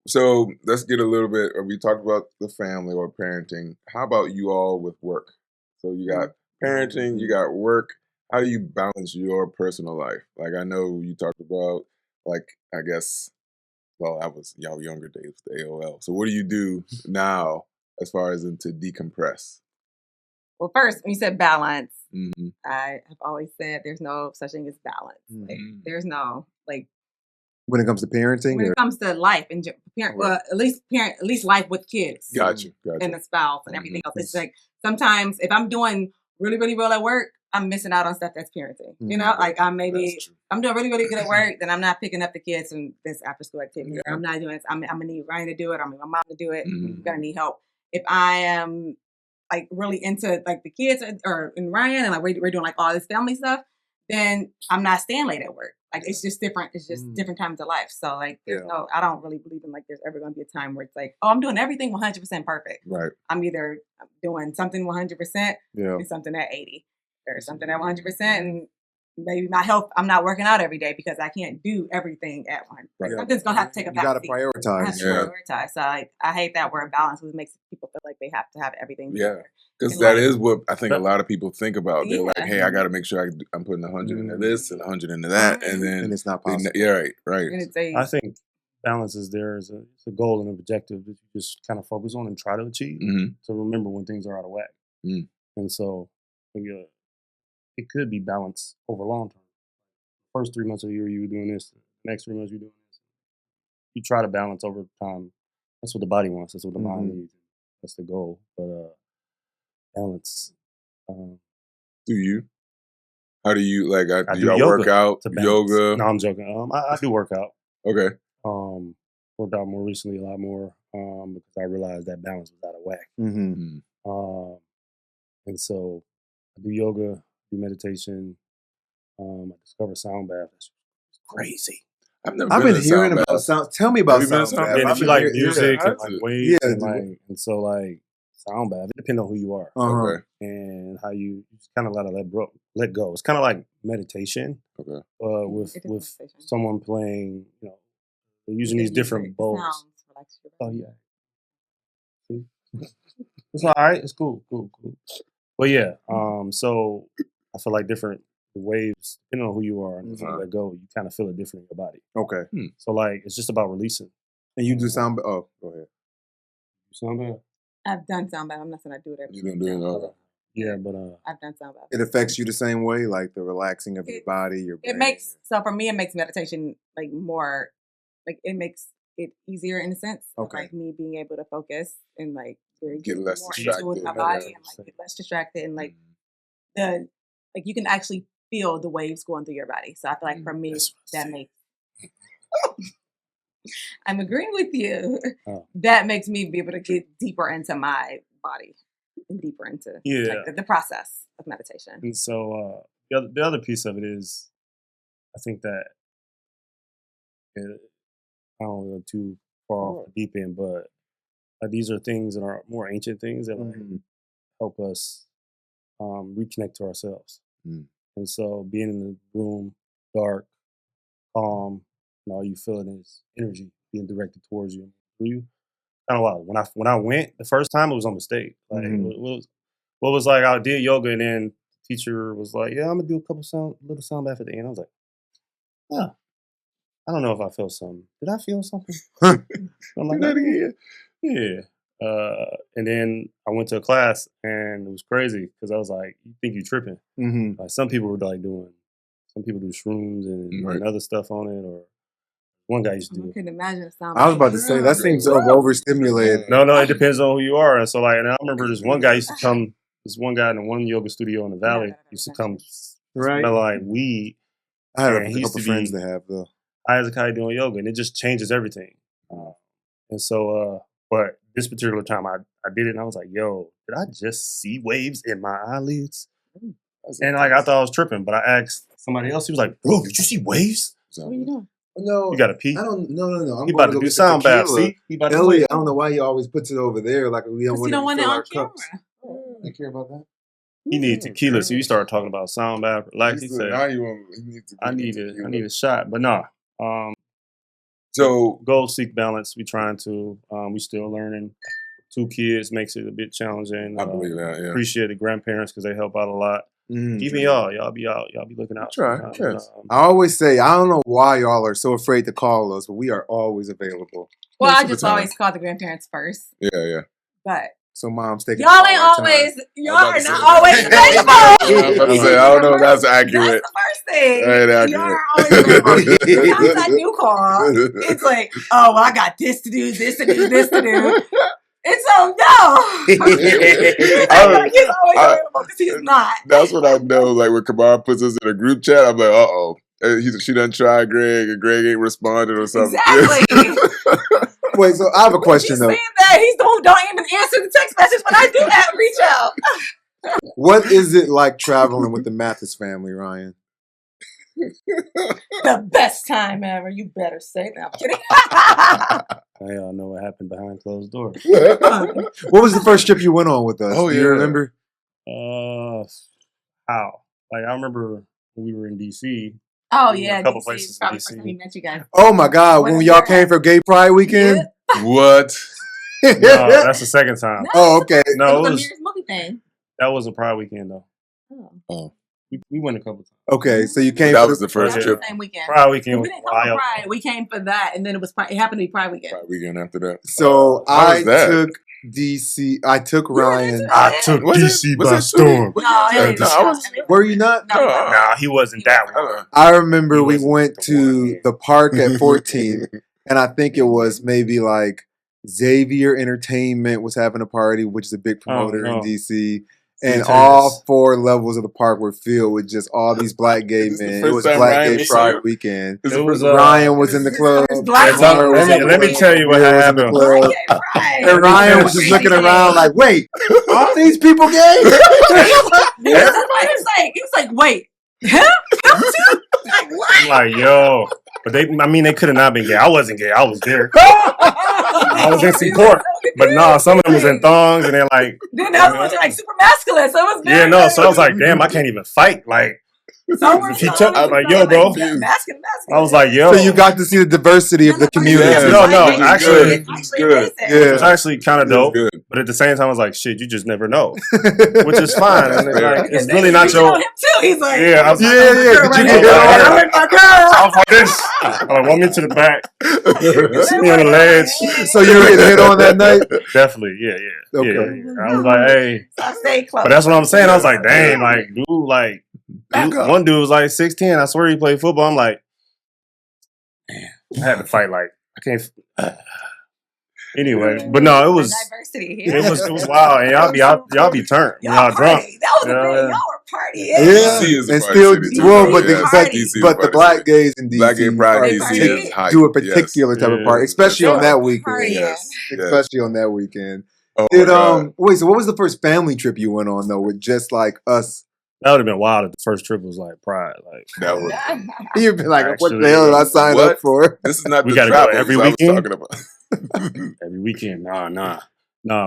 So let's get a little bit. We talked about the family or parenting. How about you all with work? So you got parenting, you got work. How do you balance your personal life? Like I know you talked about, like I guess, well, that was y'all younger days with the AOL. So what do you do now as far as to decompress? Well, first, when you said balance, I have always said there's no such thing as balance. Like, there's no like. When it comes to parenting, when it comes to life and at least life with kids, gotcha, and a spouse and everything else. It's like sometimes if I'm doing really, really well at work, I'm missing out on stuff that's parenting. You know, like I'm doing really, really good at work, then I'm not picking up the kids from this after school activity. Yeah. I'm not doing it. I'm gonna need Ryan to do it. I'm gonna need my mom to do it. I'm gonna need help. If I am like really into like the kids or in Ryan and like we're doing like all this family stuff, then I'm not staying late at work. Like it's just different. It's just different times of life. So like, there's no. I don't really believe in like there's ever going to be a time where it's like, oh, I'm doing everything 100% perfect. Right. I'm either doing something 100% and something at 80, or something at 100% and maybe my health. I'm not working out every day because I can't do everything at once. Right. Something's gonna have to take a back. You got to prioritize. I have to prioritize. So I hate that word balance, which makes people feel like they have to have everything. Yeah. Because that is what I think a lot of people think about. They're like, hey, I got to make sure I'm putting 100 into this and 100 into that. And then it's not possible. Right. I think balance is there as a goal and objective that you just kind of focus on and try to achieve. So remember when things are out of whack. And so it could be balance over long term. First 3 months of the year, you were doing this. The next 3 months, you're doing this. You try to balance over time. That's what the body wants. That's what the mind needs. That's the goal. But balance. Do you? How do you like? Do y'all yoga work out? Yoga? No, I'm joking. I do work out. Okay. Worked out more recently, a lot more, because I realized that balance was out of whack. And so I do yoga, do meditation. I discovered sound bath. It's crazy. I've been hearing about sound. Tell me about sound bath. And if you like music and like waves, and so like sound bath, it depends on who you are and how you just kind of let go. It's kind of like meditation. Okay. With someone playing, you know, they're using these different bowls. Oh yeah. See? It's all right. It's cool. Well, yeah. So I feel like different waves, depending on who you are and if you let go, you kind of feel it different in your body. Okay. So like it's just about releasing. And you do sound bath? Oh, go ahead. Sound bath? I've done sound bath. I'm not saying I do it every day. You don't do it all. Yeah, but I've done sound bath. It affects you the same way, like the relaxing of your body, your brain. So for me, it makes meditation like more, like it makes it easier in a sense. Okay. Like me being able to focus and like get less more distracted into my body and like get less distracted and like you can actually feel the waves going through your body. So I feel like for me that makes I'm agreeing with you. That makes me be able to get deeper into my body and deeper into like, the process of meditation. And so the other piece of it is, I think that I don't go too far off the deep end, but these are things that are more ancient things that like, help us reconnect to ourselves. And so being in the room, dark, calm, and all you feeling is energy being directed towards you. Through you. Kind of wild. When I went the first time, it was a mistake. Like what was like I did yoga and then the teacher was like, "Yeah, I'm gonna do a little sound bath at the end." I was like, "Yeah, I don't know if I felt something. Did I feel something?" I'm like, that again. Yeah. And then I went to a class and it was crazy because I was like, "You think you're tripping?" Like some people were like some people do shrooms and other stuff on it, or one guy used to do. I couldn't imagine a sound. I was about to say that seems so overstimulated. No, it depends on who you are. And so like, and I remember this one guy used to come. This one guy in the one yoga studio in the valley used to come smell like weed. I had a couple friends that have though. I was a guy doing yoga, and it just changes everything. And so, but this particular time, I did it, and I was like, "Yo, did I just see waves in my eyelids?" And like I thought I was tripping, but I asked somebody else. He was like, "Bro, did you see waves?" What are you doing? No, you got to pee. I don't. No. I'm he about to do sound bath. See, Elliott, I don't know why he always puts it over there. Like we don't want it to on camera. cups. I don't care about that. He needs tequila. So you started talking about sound bath. Relax. He said, I need a shot, but nah. So goal seek balance. We trying to. We still learning. 2 kids makes it a bit challenging. I believe that. Yeah. Appreciate the grandparents because they help out a lot. Even y'all be out. Y'all be looking out. Try. I always say, I don't know why y'all are so afraid to call us, but we are always available. Well, I just always call the grandparents first. Yeah. But so mom's taking y'all ain't always. Y'all are not always available. I was about to say, I don't know if that's accurate. That's the first thing. That ain't Y'all accurate. are always available. Sometimes I do call. It's like, oh, well, I got this to do, this to do, this to do. And so, no. He's always available because he's not. That's what I know. Like when Camara puts us in a group chat, I'm like, uh-oh. She done tried Greg and Greg ain't responded or something. Exactly. Wait, so I have a question though. He's saying that he's the one who don't even answer the text message when I do reach out. What is it like traveling with the Mathis family, Ryan? The best time ever. You better say that. I'm kidding. I all know what happened behind closed doors. What was the first trip you went on with us? Oh, Do you yeah. remember? How? Like I remember when we were in DC. Oh We went yeah, a couple DC. places in Probably DC. first time we met you guys. Oh my God! What When is y'all that? came for Gay Pride weekend. What? No, that's the second time. Oh, okay. No, it it was a was Mirror's movie thing. that wasn't Pride weekend though. Oh, We went a couple times. Okay, so you came. that for was the first That was trip. the same weekend. Pride weekend We was didn't come for wild. Pride. We came for that, and then it happened to be Pride weekend. Pride weekend after that. So How I was that? took DC. I took Ryan. I took Was DC it- was by it storm. No, No, it I was- Were you not? No, Nah, he wasn't that one. I remember He we wasn't went the to one, yeah. the park at 14, and I think it was maybe like Xavier Entertainment was having a party, which is a big promoter in no. DC. And CJS. all 4 levels of the park were filled with just all these black gay Is this the men. first It was time Black Ryan Gay was Pride here? weekend. Is It was Ryan was in the club. Black Tamara was in the let me club. tell you what Bill was in the happened. club. Black Gay Pride. And Ryan was just looking around like, wait, all these people gay? He was like, wait, him? Him too? Like what? I'm like, yo. But they could have not been gay. I wasn't gay. I was there. I was in support. But no, some of them was in thongs and they're like, Then the other ones are like super masculine. So it was yeah, no. So I was like, damn, I can't even fight. Like, if he took, I'm like, yo, bro. Masculine. I was like, yo. So you got to see the diversity of the community. Yeah, No, it's actually, good. It's good. Yeah. It's actually kind of It's dope. good. But at the same time, I was like, shit, you just never know. Which is fine. And it's, like, it's really not your. your. Him too. He's like, Yeah, I was Yeah, yeah. Did you get hit I on? with my girl. I was like this. I'm like, want me to the back. See me on the ledge. So you were getting hit on that night? Definitely, yeah. Okay. Yeah. I was like, hey. I stay close. But that's what I'm saying. I was like, dang, like, one dude was like 6'10". I swear he played football. I'm like, man, I had to fight. Like, I can't. Anyway, but no, it was diversity. it was wild, and y'all be turned, y'all drunk. That was the thing. Y'all were partying. Yeah, DC is a and party still, city, too. well, but Yes, the, DC is a but the party black city. gays in DC Black Gay Pride are DC party. is hype. do a particular type of Yes. party, especially on that weekend. Party. Yes. Especially on that weekend. Oh my Did God. wait? So what was the first family trip you went on though? With just like us, That would have been wild if the first trip was like Pride. Like, That was, you'd be like, "What Actually, the hell did I sign what? up for?" this is not We the gotta go travels every I was weekend? talking about. every weekend, nah.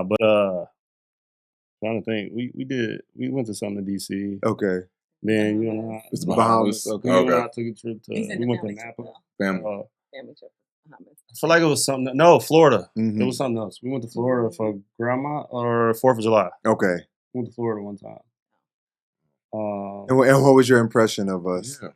But trying to think, we went to something in DC. Okay, Then you know, It's Bahamas. Bahamas. Okay. you and I Okay. took a trip to. He said We the went to family trip, Napa. though. Family. Family trip. Bahamas. I feel like it was something. No, Florida. Mhm. It was something else. We went to Florida for Grandma or 4th of July. okay. We went to Florida one time. And what was your impression of us? Yeah.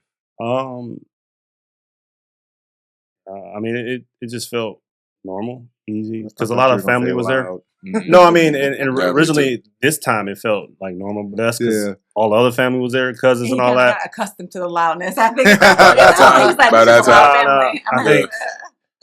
I mean, it just felt normal, easy, because I a thought lot you of were gonna family say was there. loud. No, I mean, and Yeah, me originally this time it felt like normal, but that's because Yeah. all the other family was there, cousins He and all kinda that. got accustomed to the loudness. I think. By that time- by that family. I think-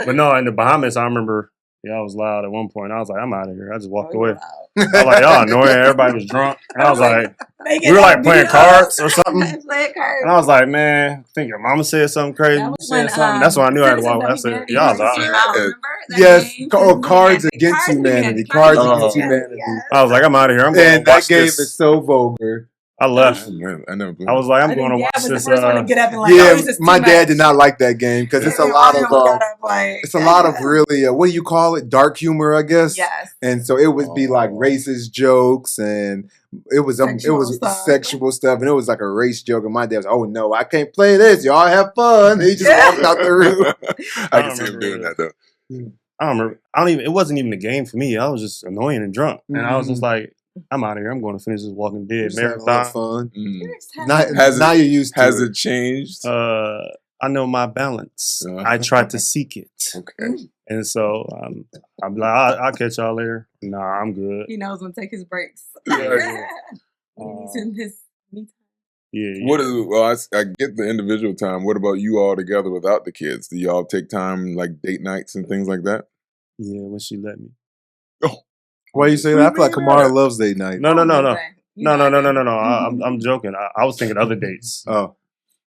But no, in the Bahamas, I remember, I was loud at one point. I was like, I'm out of here. I just walked away. I was like, y'all annoying. Everybody was drunk. And I was like, we were like playing cards or something. Playing cards. And I was like, man, I think your mama said something crazy. That You was said when, something. That's when I knew I had to walk away. I Citizens said, of y'all Humanity was out. came remember that Yes, game? Cards Against Humanity. Cards Against Humanity. Yes. I was like, I'm out of here. I'm going And to watch that game this. is so vulgar. I left. I never played. I was like, I'm I going to think Dad watch was this. the first one to get up and like, Yeah, oh, this is too my dad much. did not like that game because it's a Yeah, lot Ryan of got up, like, it's a lot of really what do you call it? Dark humor, I guess. Yes. And so it would be like racist jokes, and it was sexual stuff, and it was like a race joke. And my dad was, "Oh no, I can't play this. Y'all have fun." And he just walked out the room. I can see him doing that though. I don't remember. It wasn't even a game for me. I was just annoying and drunk. And I was just like, I'm out of here. I'm going to finish this Walking Dead Just having a little marathon. fun. Now you're used to Has it. it changed? I know my balance. I tried to seek it. Okay. And so I'm like, I'll catch y'all later. Nah, I'm good. He knows when to take his breaks. Yeah. He needs his me time. Yeah. What is? Well, I get the individual time. What about you all together without the kids? Do y'all take time like date nights and things like that? Yeah, when she let me. Why you say that? I feel like Camara loves date night. No. You know, I'm joking. I was thinking other dates. Oh,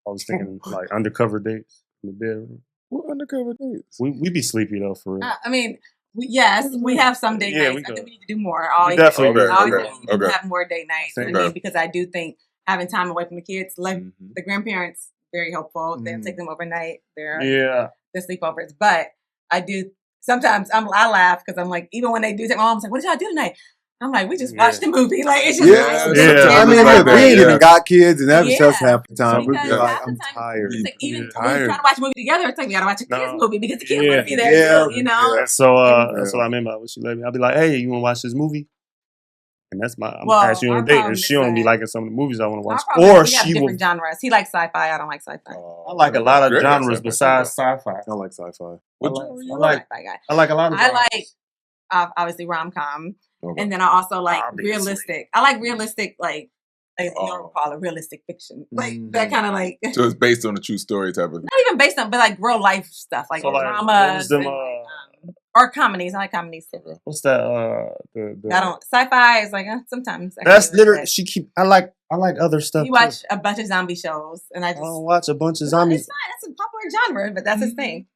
I was thinking like undercover dates in the bedroom. What undercover dates? We be sleepy though, for real. I mean, yes, we have some date Yeah, nights. we I go. think we need to do more. We definitely Okay, always okay, need to okay. have more date nights. I Okay. mean, because I do think having time away from the kids, like Mhm. the grandparents very helpful. They'll take them overnight. They're sleepovers. But I do sometimes I laugh because I'm like, even when they do take my mom's like, what did y'all do tonight? I'm like, we just watched the movie. Like, it's just I mean, look, we ain't even got kids, and that's just half the time. We'd be like, half I'm the time, tired. It's like, even when we try to watch a movie together, it's like we gotta watch a kids movie because the kids want to be there. Too, you know. So that's what I meant by when she let me. I'll be like, hey, you want to watch this movie? And that's my. I'm asking you on a date, and she don't be liking some of the movies I want to watch, or we have different genres. He likes sci-fi. I don't like sci-fi. I like a lot of genres besides sci-fi. I like sci-fi. I like a lot of. I like obviously rom-com. Okay. And then I also like realistic. I like realistic, like you know, call it realistic fiction, like that kind of like. So it's based on a true story type of. Not even based on, but like real life stuff, like drama or comedies. I like comedies too. What's that? I don't. Sci-fi is like sometimes. That's literally I like other stuff. You watch a bunch of zombie shows, and I don't watch a bunch of zombies. It's not. It's a popular genre, but that's his thing.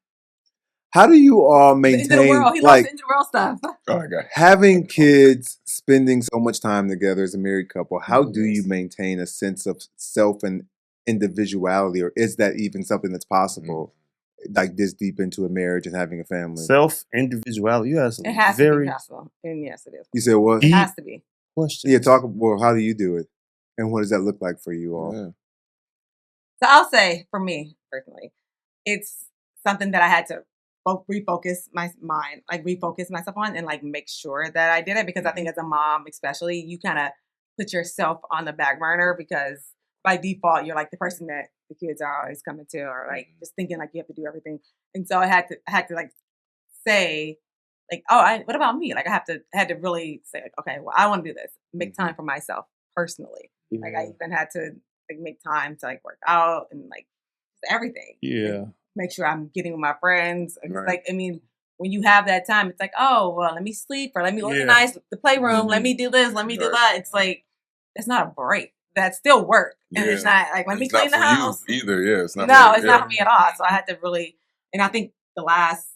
How do you all maintain He loves into the world stuff? Having kids, spending so much time together as a married couple, how do you maintain a sense of self and individuality, or is that even something that's possible, like this deep into a marriage and having a family? Self-individuality, yes. It has to be possible, and yes, it is. You said what? It has to be. Question. Yeah, how do you do it, and what does that look like for you all? So I'll say, for me personally, it's something that I had to refocus my mind, like refocus myself on, and like make sure that I did it, because I think as a mom, especially, you kind of put yourself on the back burner because by default you're like the person that the kids are always coming to, or like just thinking like you have to do everything. And so I had to like say like, what about me? Like I had to really say like, okay, well, I want to do this, make time for myself personally. Like I even had to like make time to like work out and like everything. Make sure I'm getting with my friends. Like, I mean, when you have that time, it's like, oh, well, let me sleep, or let me organize the playroom. Let me do this. Let me do that. It's like, it's not a break. That's still work. And it's not like, let me clean the house. Either, it's not. No, it's not for me at all. So I had to really, and I think the last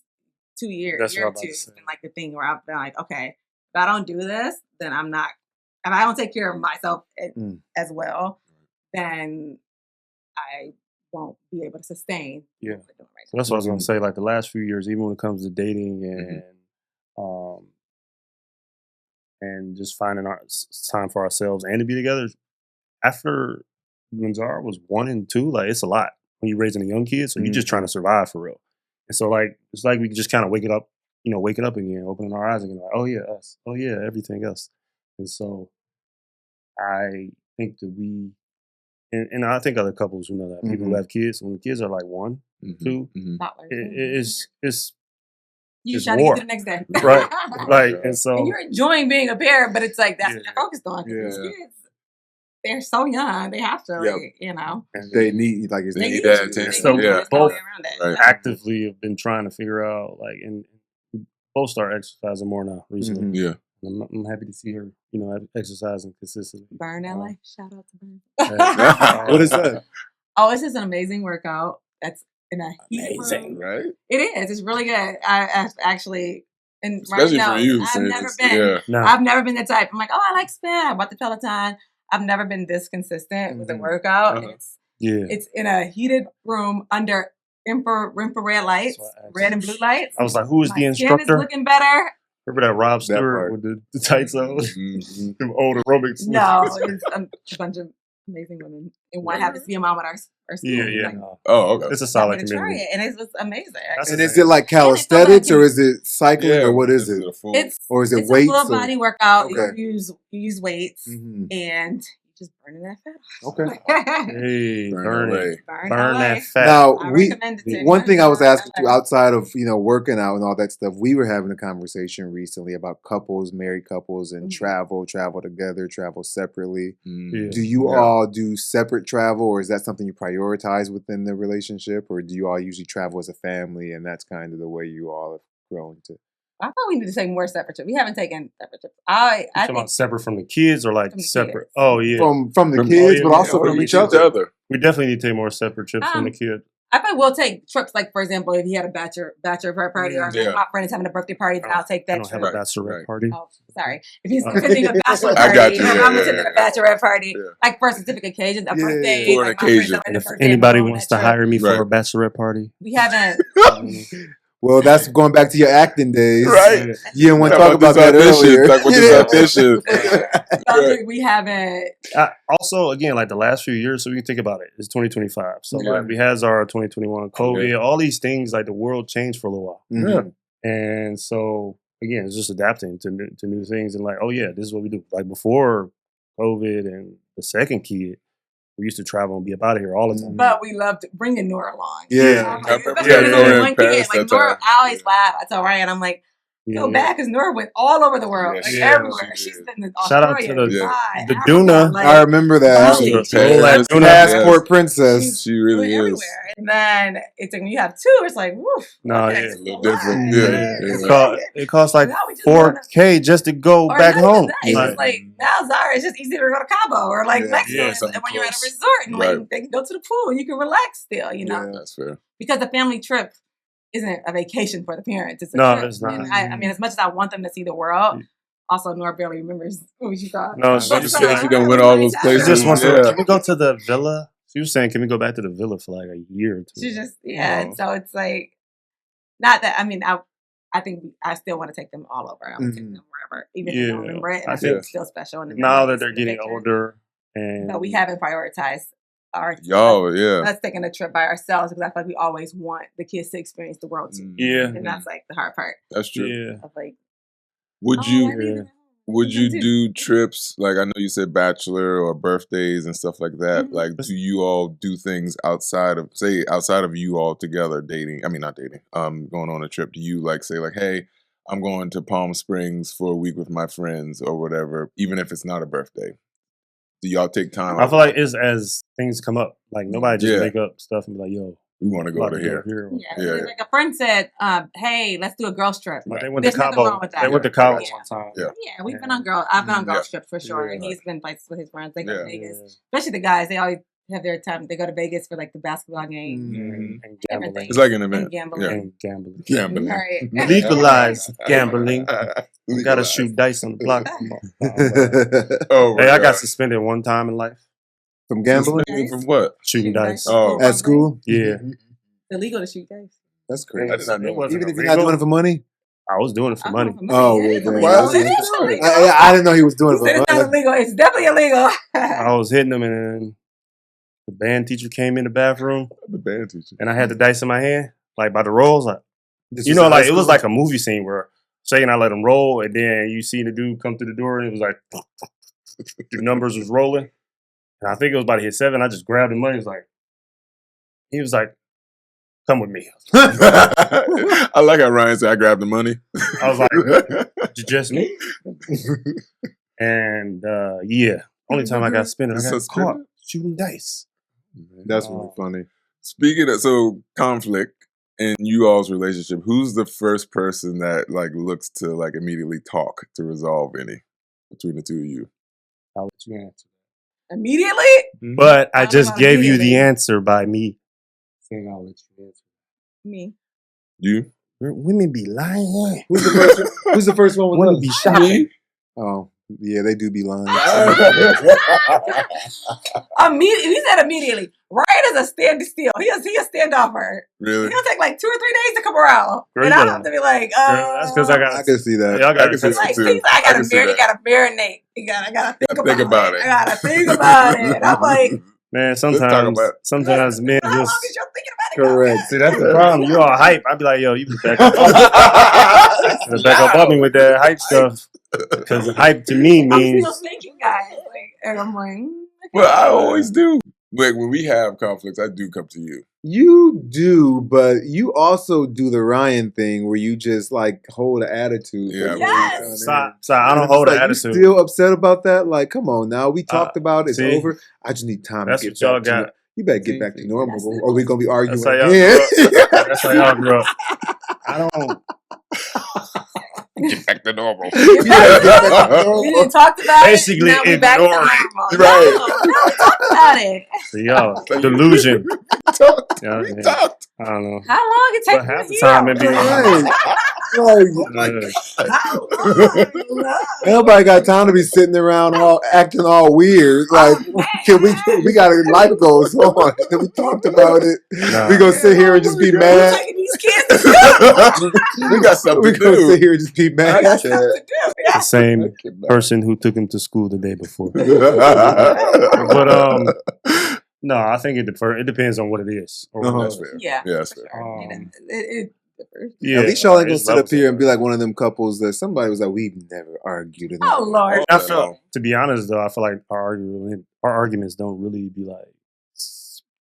2 years, year or two, it's been like the thing where I've been like, okay, if I don't do this, then I'm not, if I don't take care of myself as well, then I won't be able to sustain. So that's what I was going to say. Like the last few years, even when it comes to dating and just finding our time for ourselves and to be together. After when Zara was 1 and 2, like it's a lot when you're raising a young kid. So you're just trying to survive for real. And so like it's like we just kind of waking up again, opening our eyes again, like, oh yeah, us, oh yeah, everything else. And so I think that and I think other couples who know that, people who have kids, when the kids are like 1, 2, it's you trying to get to the next day. Right. Like, and so. And you're enjoying being a parent, but it's like, that's what they're focused on. Because these kids, they're so young, they have to, like, you know. They need, like, they need that attention. So both actively have been trying to figure out, like, and both start exercising more now recently. I'm happy to see her, exercising consistently. Burn LA. Shout out to Burn. What is that? Oh, it's just an amazing workout. That's amazing, right? It is. It's really good. I actually, and especially right now, for you, I've never been the type. I'm like, oh, I like spin. I bought the Peloton. I've never been this consistent with the workout. It's in a heated room under infrared lights, red and blue lights. I was like, who is the instructor? Skin is looking better. Remember that Rob Stewart with the tights on? Them old aerobics. No, it's a bunch of amazing women. And one happens to be a mom at our school. Like, okay. It's a solid community. Try it, and it's amazing. And is it like calisthenics, or is it cycling, or what is it? Or is it weights? It's a full body workout. You use weights, and just burning that fat off. Okay. Hey, burn that fat. Now, one thing I was asking you outside of, working out and all that stuff, we were having a conversation recently about couples, married couples, and travel together, travel separately. Do you all do separate travel, or is that something you prioritize within the relationship, or do you all usually travel as a family, and that's kind of the way you all have grown to? I thought we need to take more separate trips. We haven't taken separate trips. I think about separate from the kids, or like separate? Oh yeah, from the kids, but also from each other. We definitely need to take more separate trips from the kids. I probably will take trips, like, for example, if he had a bachelor party or Yeah. my friend is having a birthday party, then I'll take that I don't trip. have a bachelorette party. Oh, sorry. If he's attending a bachelor I party, got you. Yeah, I'm yeah, attending yeah. a bachelorette party, Yeah. like for a specific occasion, a birthday, For an like my friend's occasion. having a If birthday, anybody we'll go on wants that to trip. hire me for Right. a bachelorette party, We haven't. Well, that's going back to your acting days. Right. You didn't want to talk about this that audition. earlier. Talk about this audition. So we haven't. also, again, like the last few years, so we can think about it. It's 2025. So Yeah. like we had our 2021 COVID, all these things, like the world changed for a little while. Mhm. And so, again, it's just adapting to new things and like, oh, yeah, this is what we do. Like before COVID and the second kid, we used to travel and be up out of here all the time. But we loved bringing Nora along. Yeah. I remember Especially Nora when in one kid, Paris like that Nora, time. I always laugh. I tell Ryan, I'm like, go back, because Nora went all over the world, Yeah, like she everywhere. did. She's been in Shout out Australia, to the- Dubai, the Africa, Duna. like, I remember that. Bali. Paris, Paris, yes. Passport princess. She really is. everywhere. And then it's like when you have two, it's like, woof. No, okay, yeah. it's A little a lot. different. Yeah. Yeah. It costs like Now we just doing it. $4K just to go Or back not even home. that. It's just like now Zara, it's just easier to go to Cabo or like Yeah. Mexico. Yeah, and something when you're at a close. resort and Right. like they can go to the pool and you can relax still, you know. That's fair. Because the family trip isn't a vacation for the parents. It's a No, trip. it's not. And I mean, as much as I want them to see the world, also Nora barely remembers what she thought. No, She she just said she done went all those She places. just wants to, Yeah. can we go to the villa? She was saying, can we go back to the villa for like a year or two? She's just and Oh. so it's like not that I mean I think I still want to take them all over. I want to take Mhm. them wherever, even if they don't Yeah. remember it. And I I think think it's still special. In the Now that memories they're and the getting pictures. older and But we haven't prioritized our Y'all, yeah. us taking a trip by ourselves because I feel like we always want the kids to experience the world too. Yeah. And that's like the hard part That's true. Yeah. of like Would oh, you I need to- would you too. do trips like I know you said bachelor or birthdays and stuff like that? Mhm. Like do you all do things outside of you all together dating? I mean not dating. Going on a trip. Do you like say like, hey, I'm going to Palm Springs for a week with my friends or whatever, even if it's not a birthday? Do y'all take time? I feel like it's as things come up. Like nobody just Yeah. make up stuff and be like, yo, we want to go to here. Yeah, Yeah. like a friend said, "Hey, let's do a girls trip." Like they went There's to nothing Cabo. wrong with that. They went to Yeah. Cabo Yeah. one time. Yeah. Yeah, we've been on girls. I've been on girls trips for sure, Yeah. and he's been places with his friends. They go Yeah. to Vegas, especially the guys. They always have their time. They go to Vegas for like the basketball game, Mhm. And gambling. It's like an and event. gambling. Yeah. And gambling. Gambling. Right. Legalize gambling. You gotta Legalize. shoot dice on the block. Oh, Hey, my I got God. suspended one time in life. From gambling Suspended from what? Shooting dice. Oh. at school. Yeah. It's illegal to shoot dice. That's I crazy. did not know. It wasn't Even if you're not doing it for money. I was doing it for money. Oh, yeah, well, it's then. illegal. Why is It it is illegal? illegal. I didn't know he was doing He said it it's for not money. illegal. It's definitely illegal. I was hitting them, and then the band teacher came in the bathroom, The band teacher. and I had the dice in my hand, like by the rolls. Like, This you was know, in high like it was school? like a movie scene where Shay and I let them roll, and then you see the dude come through the door, and it was like the numbers was rolling, and I think it was about to hit 7. I just grabbed the money. He was like, "Come with me." I like how Ryan said I grabbed the money. I was like, "Just me?" And yeah, only time I got suspended, I got Suspended? caught shooting dice. That's really funny. Speaking of conflict in you all's relationship, who's the first person that like looks to like immediately talk to resolve any between the two of you? I'll let you answer. Immediately? But I I don't just know, gave you the immediately. answer by me saying I'll let you answer. Me. You? Women be lying. Who's the first? Who's the first one? Women With be us? shopping. Oh, yeah, they do be lying. He said immediately. Ryan is a standstill. He a standoffer. Really? He'll take like 2 or 3 days to come around. Girl, And you I gotta- have to be like, That's because I got. I can see that. Y'all I got can see to that. like, too. he's like, I can see you that. gotta marinate. I gotta think Gotta think about it. I gotta think about it. I'm like, Man, Let's talk sometimes about it. men how long just. is y'all thinking about it? Correct. See, that's the problem. You all hype. I'd be like, yo, you better back up. Back up on me with that hype stuff. Because hype to me I'm means. still thinking, guys. Like, and I'm like, Well, I always do. Like when we have conflicts, I do come to you. You do, but you also do the Ryan thing where you just like hold an attitude. for Yeah. everyone Yes. coming in. So I don't And hold it's an like, attitude. You still upset about that? Like, come on now. We talked about it. It's see? over. I just need time That's to what get y'all back to got. you better get See, back to see, normal, that's or we gonna be arguing That's how y'all again. That's how y'all grew up. I don't. Get back to normal. We didn't talk about Basically, it. Now we back to ignore it. normal. Right. No, we talked about it. So, yo, delusion. Yeah, We yeah. talked. I don't know. How long it take But half to the time it be Nobody got time to be sitting around all acting all weird. Like, we got life goes on. We talked about it. Nah. We gonna sit here and just be mad. taking these kids. We got something We to gonna sit do. here and just be mad. The same person who took him to school the day before. But no, I think it depends on what it is. Or what That's it is. fair. Yeah. Yeah, that's fair. It differs. Yeah, At least y'all ain't gonna it's sit up here and levels be like one of them couples that somebody was like, we've never argued. In Oh Lord. I feel, to be honest, though, I feel like our arguments don't really be like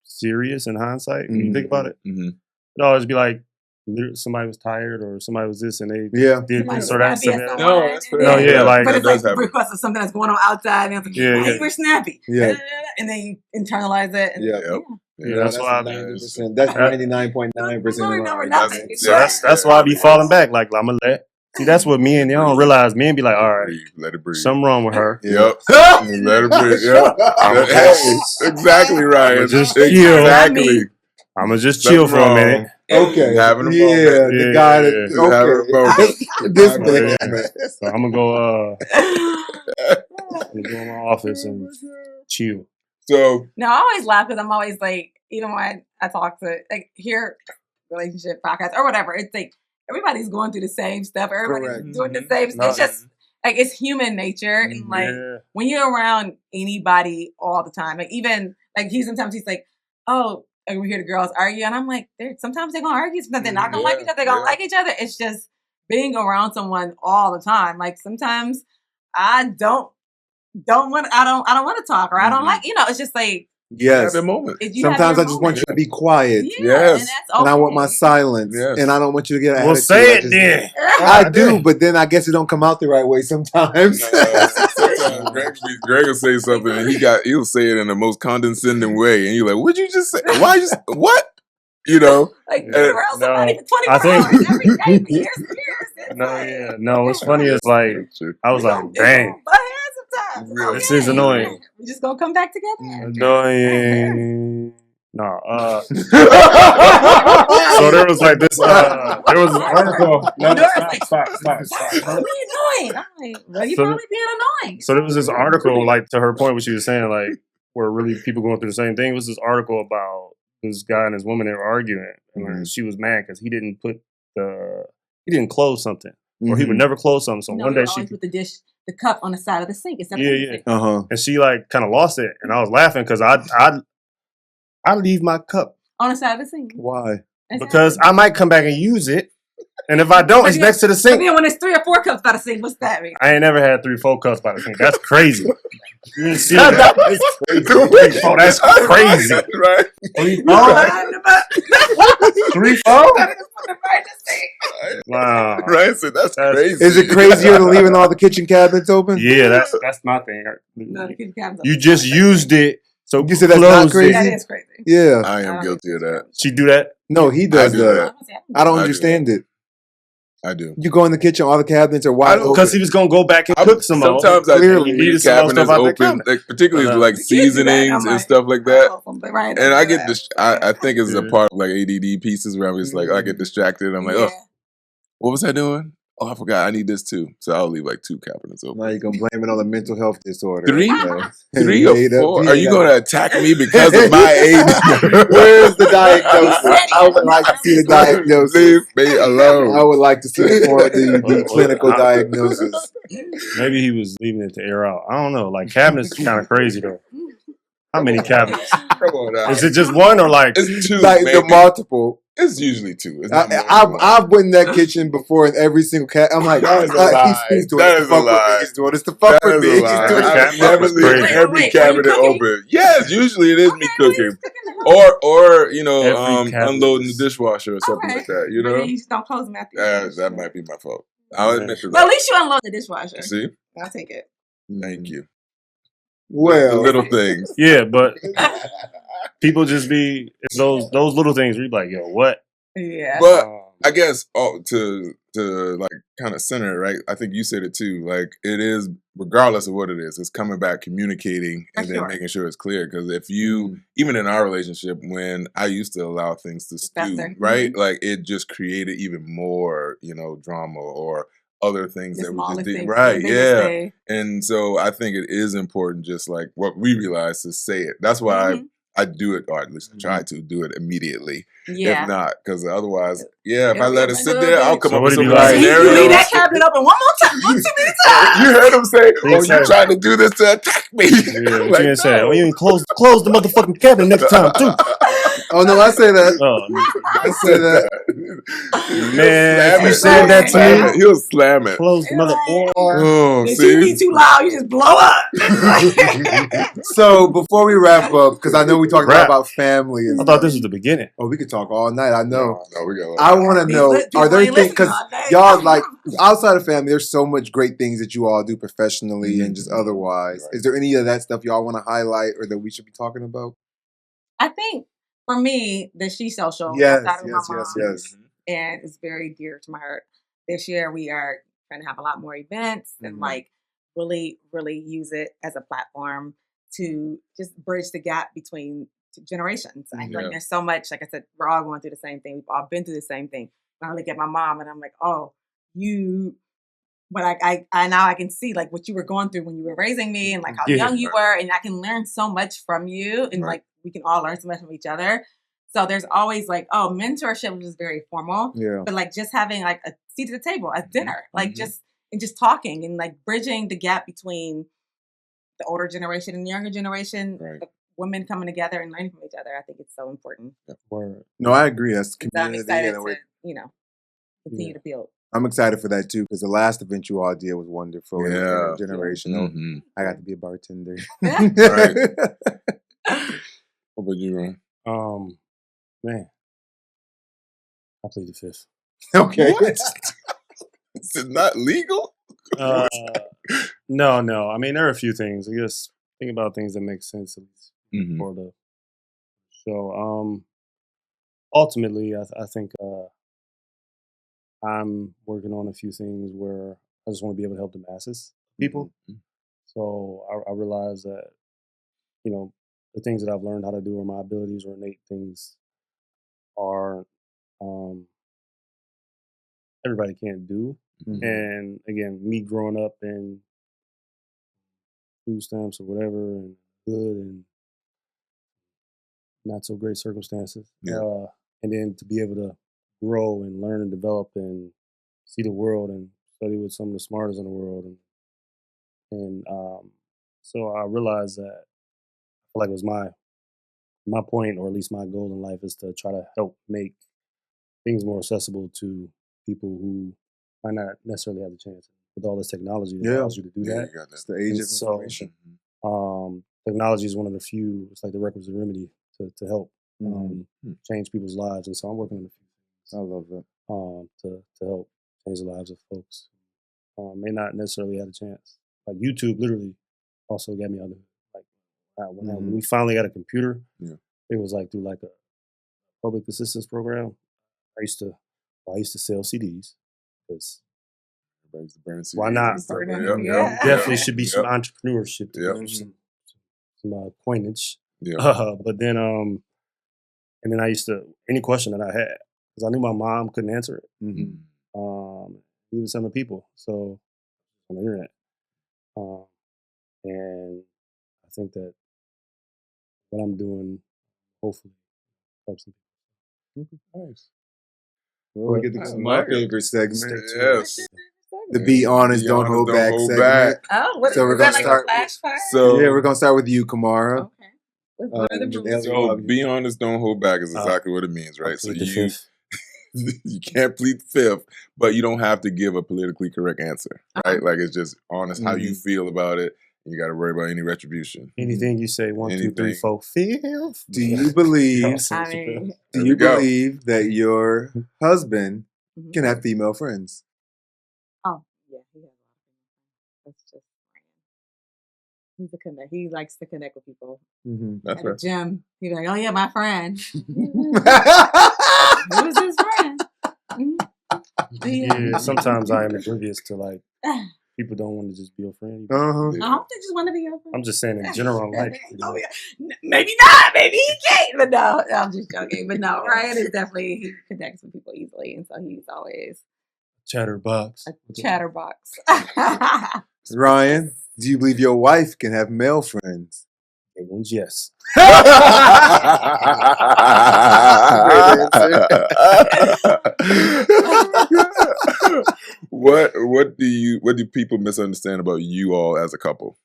serious in hindsight. When you think about it, Mhm. it always be like somebody was tired or somebody was this and they Yeah. did Somebody this or was that. snappy at something. someone, No, that's and fair. No, then- yeah, like but that it's like does happen. because of something that's going on outside, and it's like, Yeah, "Why yeah. you were snappy?" Yeah. And then you internalize it. And Yeah. Yep. Yeah, that's why I think 90%. That's 99.9% of Remember our nothing. arguments. So that's why I be falling back. Like I'm gonna let. See, that's what me and y'all don't realize. Men be like, all right, Breathe. Let it breathe. something wrong with her. Yep. Let it breathe. Yep. Hey, exactly right. I'ma just Exactly. I'm gonna just chill for a minute. Okay. Having a yeah, moment. the Yeah, guy yeah, that yeah. Having a moment. this Having man. a moment. So I'm gonna go. I'm gonna go in my office and chill. So, No, I always laugh because I'm always like, even when I talk to like hear relationship podcasts or whatever, it's like everybody's going through the same stuff. Everybody's Correct. doing the same stuff. It's just like it's human nature, and like Yeah. when you're around anybody all the time, like even like sometimes he's like, oh, and we hear the girls argue, and I'm like, sometimes they're gonna argue, sometimes they're not gonna like each other, they're gonna like each other. It's just being around someone all the time. Like sometimes I don't want to talk, or I don't like, it's just like Yes. have a moment. if you have Sometimes your I just moment. want you to be quiet. Yeah, Yes. and that's okay. And I want my silence. Yes. And I don't want you to get an Well, attitude. say I it just- then. I do, but then I guess it don't come out the right way sometimes. Sometimes Greg will say something and he'll say it in the most condescending way, and you're like, "What'd you just say? Why you what?" You know? Like Yeah, you're around somebody for 24 I think- hours every day for years and years. It's No, like, yeah, no. What's funny is like I was like, it's dang, gonna butt heads sometimes. It's Really? this is annoying. We just gonna come back together. Annoying. No, so there was like this. There was this article. No, stop. Stop being annoying. I'm like, well, you So probably being annoying. So there was this article, like to her point, what she was saying, like where really people going through the same thing. It was this article about this guy and his woman. They were arguing, and she was mad because he didn't close something, or he would never close something. So No, one you day always she, put the cup on the side of the sink instead of Yeah, the yeah. sink. Uh-huh. and she like kind of lost it, and I was laughing because I leave my cup On the side of the sink. Why? because I might come back and use it, and if I don't, it's next to the But sink. then when it's 3 or 4 cups by the sink, what's that mean? I ain't never had 3-4 cups by the sink. That's crazy. You didn't see That's that? crazy. Oh, that's crazy. Right? 3-4? Wow. Right? So that's crazy. Is it crazier than leaving all the kitchen cabinets open? Yeah, that's my thing. No, the kitchen cabinet's You open. just used it, so You said that's not closed it. crazy? That is crazy. Yeah. I am guilty of that. She do that? No, he does I do that. I don't I do understand it. I do. You go in the kitchen, all the cabinets are wide open. Because he was gonna go back and cook some more. Sometimes I Clearly. think He needed the some more cabinets stuff out that open, cabinet. like, particularly Uh-huh. like The kids do that, seasonings I'm and like, stuff like that. oh, something right And I there. get I think it's a Yeah. part of like ADD pieces where I'm just like, I get distracted. I'm like, oh, what was I doing? Oh, I forgot. I need this too. So I'll leave like 2 cabinets open. Now you're going to blame it on the mental health disorder. 3? Yeah. 3 or Made up. 4? Yeah. Are you going to attack me because of my ADD? Where's the diagnosis? I would like to see the diagnosis. Leave me alone. I would like to see the clinical diagnosis. Maybe he was leaving it to air out. I don't know. Like cabinets is kind of crazy though. How many cabinets? Come on now. Is it just one or like? It's 2. Like maybe. the multiple. It's usually 2. It's not more than one. I've been in that kitchen before in every single I'm like, That is a lie. he's doing That this is to a fuck with lie. me. He's doing this to fuck That with is me. a He's lie. doing Every I've cabinet never was leave crazy. every Wait, cabinet are you cooking? open. Yes, usually it is me cooking. Or you know, Every cabinet unloading the is- dishwasher or something like that. You But know, then you just don't close them after. that might be my fault. I'll admit to But at that. least you unload the dishwasher. See, I'll take it. thank you. The Well, little things. Yeah, but people just be it's those little things where you be like, yo, what? Yeah. But I guess to like kind of center, right? I think you said it too. Like it is, regardless of what it is, it's coming back, communicating, and then making sure it's clear. Because if you, even in our relationship, when I used to allow things to stew, right? Like it just created even more, drama or other things that we just did. Right. Yeah. And so I think it is important, just like what we realized, to say it. That's why I do it, or at least try to do it immediately. Yeah. If not, because otherwise, if I let it sit there, I'll come up with some scenario. You leave that cabinet open one more time, one too many times. You heard him say, "Oh, you're trying to do this to attack me." Yeah, like, you didn't say that. Well, you close the motherfucking cabinet next time too. Oh no, I say that. I say that. Man, if you said that to me, he'll slam it. Close the mother. Oh, if you be too loud, you just blow up. So before we wrap up, because I know we talked about family. I thought this was the beginning. Oh, we could talk all night. I know. No, we got. I want to know: are there things, because y'all, like, outside of family, there's so much great things that you all do professionally and just otherwise. Right. Is there any of that stuff y'all want to highlight or that we should be talking about? I think for me, the She Social. Yes. And it's very dear to my heart. This year we are trying to have a lot more events and like really, really use it as a platform to just bridge the gap between generations. I feel like there's so much, like I said, we're all going through the same thing. We've all been through the same thing. When I look at my mom and I'm like, oh, but I now I can see like what you were going through when you were raising me and like how young you were, and I can learn so much from you, and like we can all learn so much from each other. So there's always like, mentorship, which is very formal, but like just having like a seat at the table at dinner, like just talking and like bridging the gap between the older generation and the younger generation, the women coming together and learning from each other. I think it's so important. No, I agree. That's community. I'm excited to, continue to build. I'm excited for that too, because the last event you all did was wonderful. Yeah, generational. I got to be a bartender. What about you, Ron? Man, I plead the fifth. Okay. Is it not legal? No. I mean, there are a few things. I guess think about things that make sense at least for the show. Ultimately, I think I'm working on a few things where I just want to be able to help the masses, people. So I realize that, the things that I've learned how to do, or my abilities or innate things, are everybody can't do. And again, me growing up in food stamps or whatever, and good and not so great circumstances, and then to be able to grow and learn and develop and see the world and study with some of the smartest in the world, and so I realized that I feel like it was my point, or at least my goal in life, is to try to help make things more accessible to people who might not necessarily have the chance. With all this technology that allows you to do that. It's the age of information. Technology is one of the few, it's like the requisite remedy to help change people's lives. And so I'm working on a few things. I love that. To help change the lives of folks who may not necessarily have a chance. Like YouTube literally also got me on the, like, when we finally got a computer, it was like through like a public assistance program. I used to sell CDs, because why not? Definitely should be some entrepreneurship, some coinage. But then, and then I used to, any question that I had, because I knew my mom couldn't answer it. Even some of the people, so on the internet, and I think that what I'm doing hopefully helps some people. Nice. Well, we get to my favorite segment. Yes. The Be Honest, Don't Hold Back segment. Oh, what so we're gonna start. We're gonna start with you, Kamara. Okay. So be honest, don't hold back is exactly what it means, right? So you can't plead the fifth, but you don't have to give a politically correct answer, right? Like it's just honest how you feel about it. You got to worry about any retribution. Anything you say, 1, 2, 3, 4, fifth. Do you believe? Do you believe that your husband can have female friends? Oh yeah, he has a lot of female friends. That's just he's a connect. He likes to connect with people. That's At right. the gym, he'd be like, "Oh yeah, my friend." Who's his friend? Yeah, sometimes I am oblivious to like people don't want to just be your friend. I don't just want to be your friend. I'm just saying in general, like maybe not, maybe he can't. But no, I'm just joking. But no, Ryan is definitely he connects with people easily, and so he's always chatterbox. a chatterbox. Ryan, do you believe your wife can have male friends? Big ones, yes. What do people misunderstand about you all as a couple?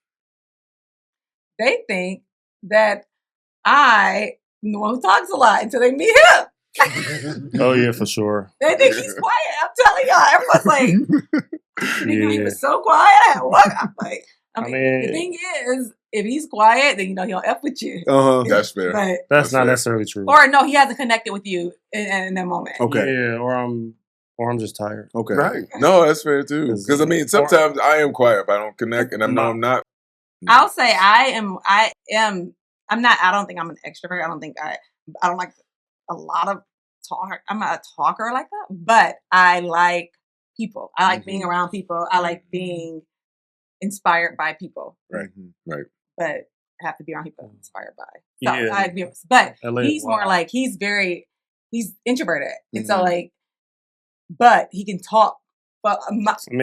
They think that I am the one who talks a lot until they meet him. Oh yeah, for sure. They think he's quiet. I'm telling y'all. Everyone's like, you know, he was so quiet. What? I'm like, I mean, the thing is, if he's quiet, then you know he'll F with you. That's fair. But that's not necessarily true. Or no, he hasn't connected with you in that moment. Okay. Yeah, or I'm just tired. Okay. Right. No, that's fair too. Because I mean, sometimes I am quiet if I don't connect, and I'm not. I'll say I'm not. I don't think I'm an extrovert. I don't like a lot of talk. I'm not a talker like that, but I like people. I like being around people. I like being inspired by people. Right. But I have to be around people I'm inspired by. So but he's more like he's introverted, and so like, but he can talk for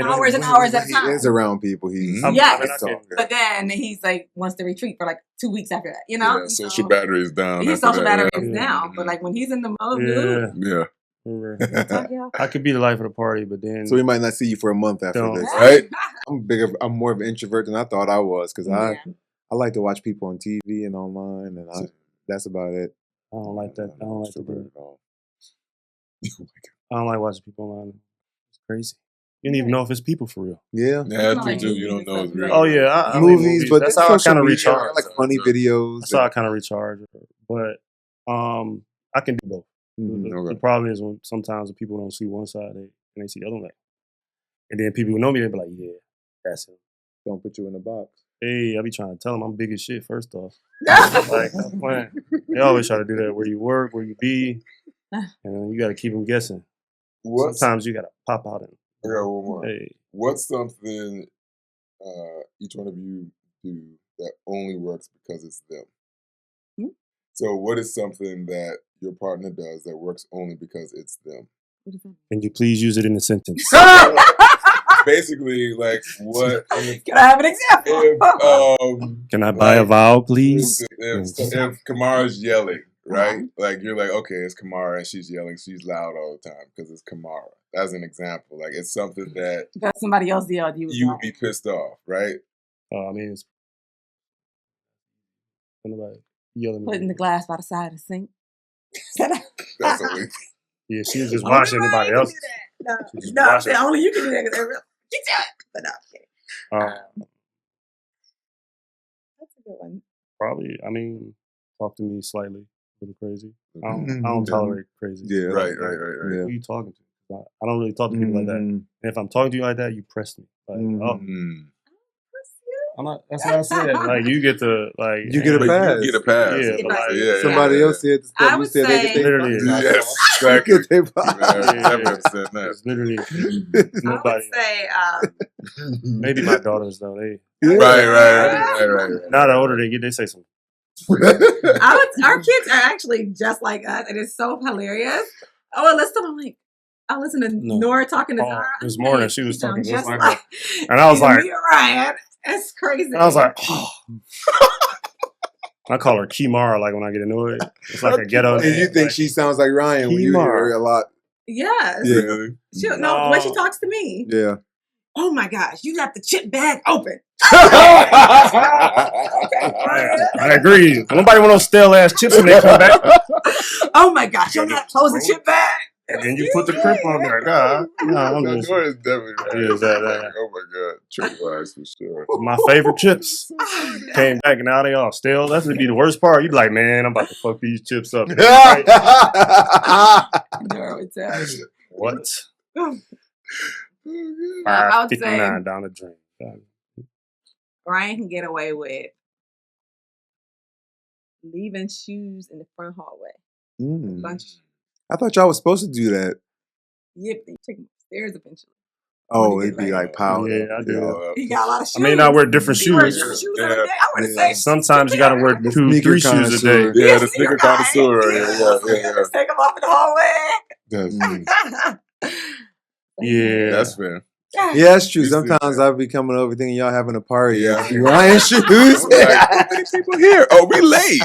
hours and hours at a time. He is around people. But then he's like wants to retreat for like 2 weeks after that. You know, social battery is down. His social battery is down. But like when he's in the mode, I could be the life of the party, but then so we might not see you for a month after this, right? I'm more of an introvert than I thought I was because I like to watch people on TV and online, and that's about it. I don't like that. I don't like to do it at all. I don't like watching people online. It's crazy. You don't even know if it's people for real. Yeah, true too. You don't know it's real. Oh yeah, I movies, but that's how I kind of recharge. Like funny videos. That's how I kind of recharge. But I can do both. The problem is when sometimes the people don't see one side and they see the other one. And then people who know me, they be like, yeah, that's him. Don't put you in a box. Hey, I be trying to tell them I'm big as shit, first off. Like, I'm playing. They always try to do that. Where you work, where you be. And you got to keep them guessing. Sometimes you got to pop out. I got one more. Hey. What's something each one of you do that only works because it's them? So what is something that your partner does that works only because it's them? Can you please use it in a sentence? Basically, like what? Can I have an example? Can I buy a vowel, please? If Kamara's yelling, right? Like you're like, okay, it's Camara and she's yelling, she's loud all the time because it's Camara. As an example, like it's something that somebody else yelled, you would be pissed off, right? I mean, it's somebody yelling. Putting the glass by the side of the sink. That's a weak. Yeah, she was just watching everybody else. No, only you can do that because you do it. But no, that's a good one. Probably, I mean, talk to me slightly, a little crazy. I don't tolerate crazy. Yeah, right. Who are you talking to? I don't really talk to people like that. And if I'm talking to you like that, you press me. Like, I'm not. That's what I said. Like you get to you get a pass. You get a pass. Yeah, somebody else said the stuff I would say literally. Yes, exactly. It's literally nobody. I would say maybe my daughters though. They right. Now the older they get, they say something. Our kids are actually just like us, and it's so hilarious. Oh, I listen to Nora talking to Zara. This morning she was talking just like her. And I was like, Ryan, that's crazy. And I was like, I call her Camara like when I get annoyed. It's like a ghetto. And you think she sounds like Ryan when you hear her a lot? Yes. Yeah. No, the way she talks to me. Yeah. Oh my gosh, you left the chip bag open. I agree. Nobody want those stale ass chips when they come back. Oh my gosh, you're not closing the chip bag. And then you put the crip on there. God, that door is definitely right. Oh my god, chip wise for sure. My favorite chips came back and now they all stale. That's gonna be the worst part. You'd be like, man, I'm about to fuck these chips up. Right? What? $5.59 down the drain. Ryan can get away with leaving shoes in the front hallway. I thought y'all was supposed to do that. Yep, you take him upstairs eventually. Oh, it'd be like piled Yeah, up. I do. He got a lot of shoes. I may not wear different He wears shoes. different shoes Yeah. every day. I would Yeah. say Sometimes you gotta wear The 2, sneaker 3 shoes a day. connoisseur. Yeah, the sneaker sneaker guy. connoisseur. Yeah. Just take him off in the hallway. That's, Yeah. that's fair. Yeah, that's true. You see Sometimes that. I'll be coming over thinking y'all having a party. Yeah. I see Ryan shoes. I'm like, how many people here? Oh, we late.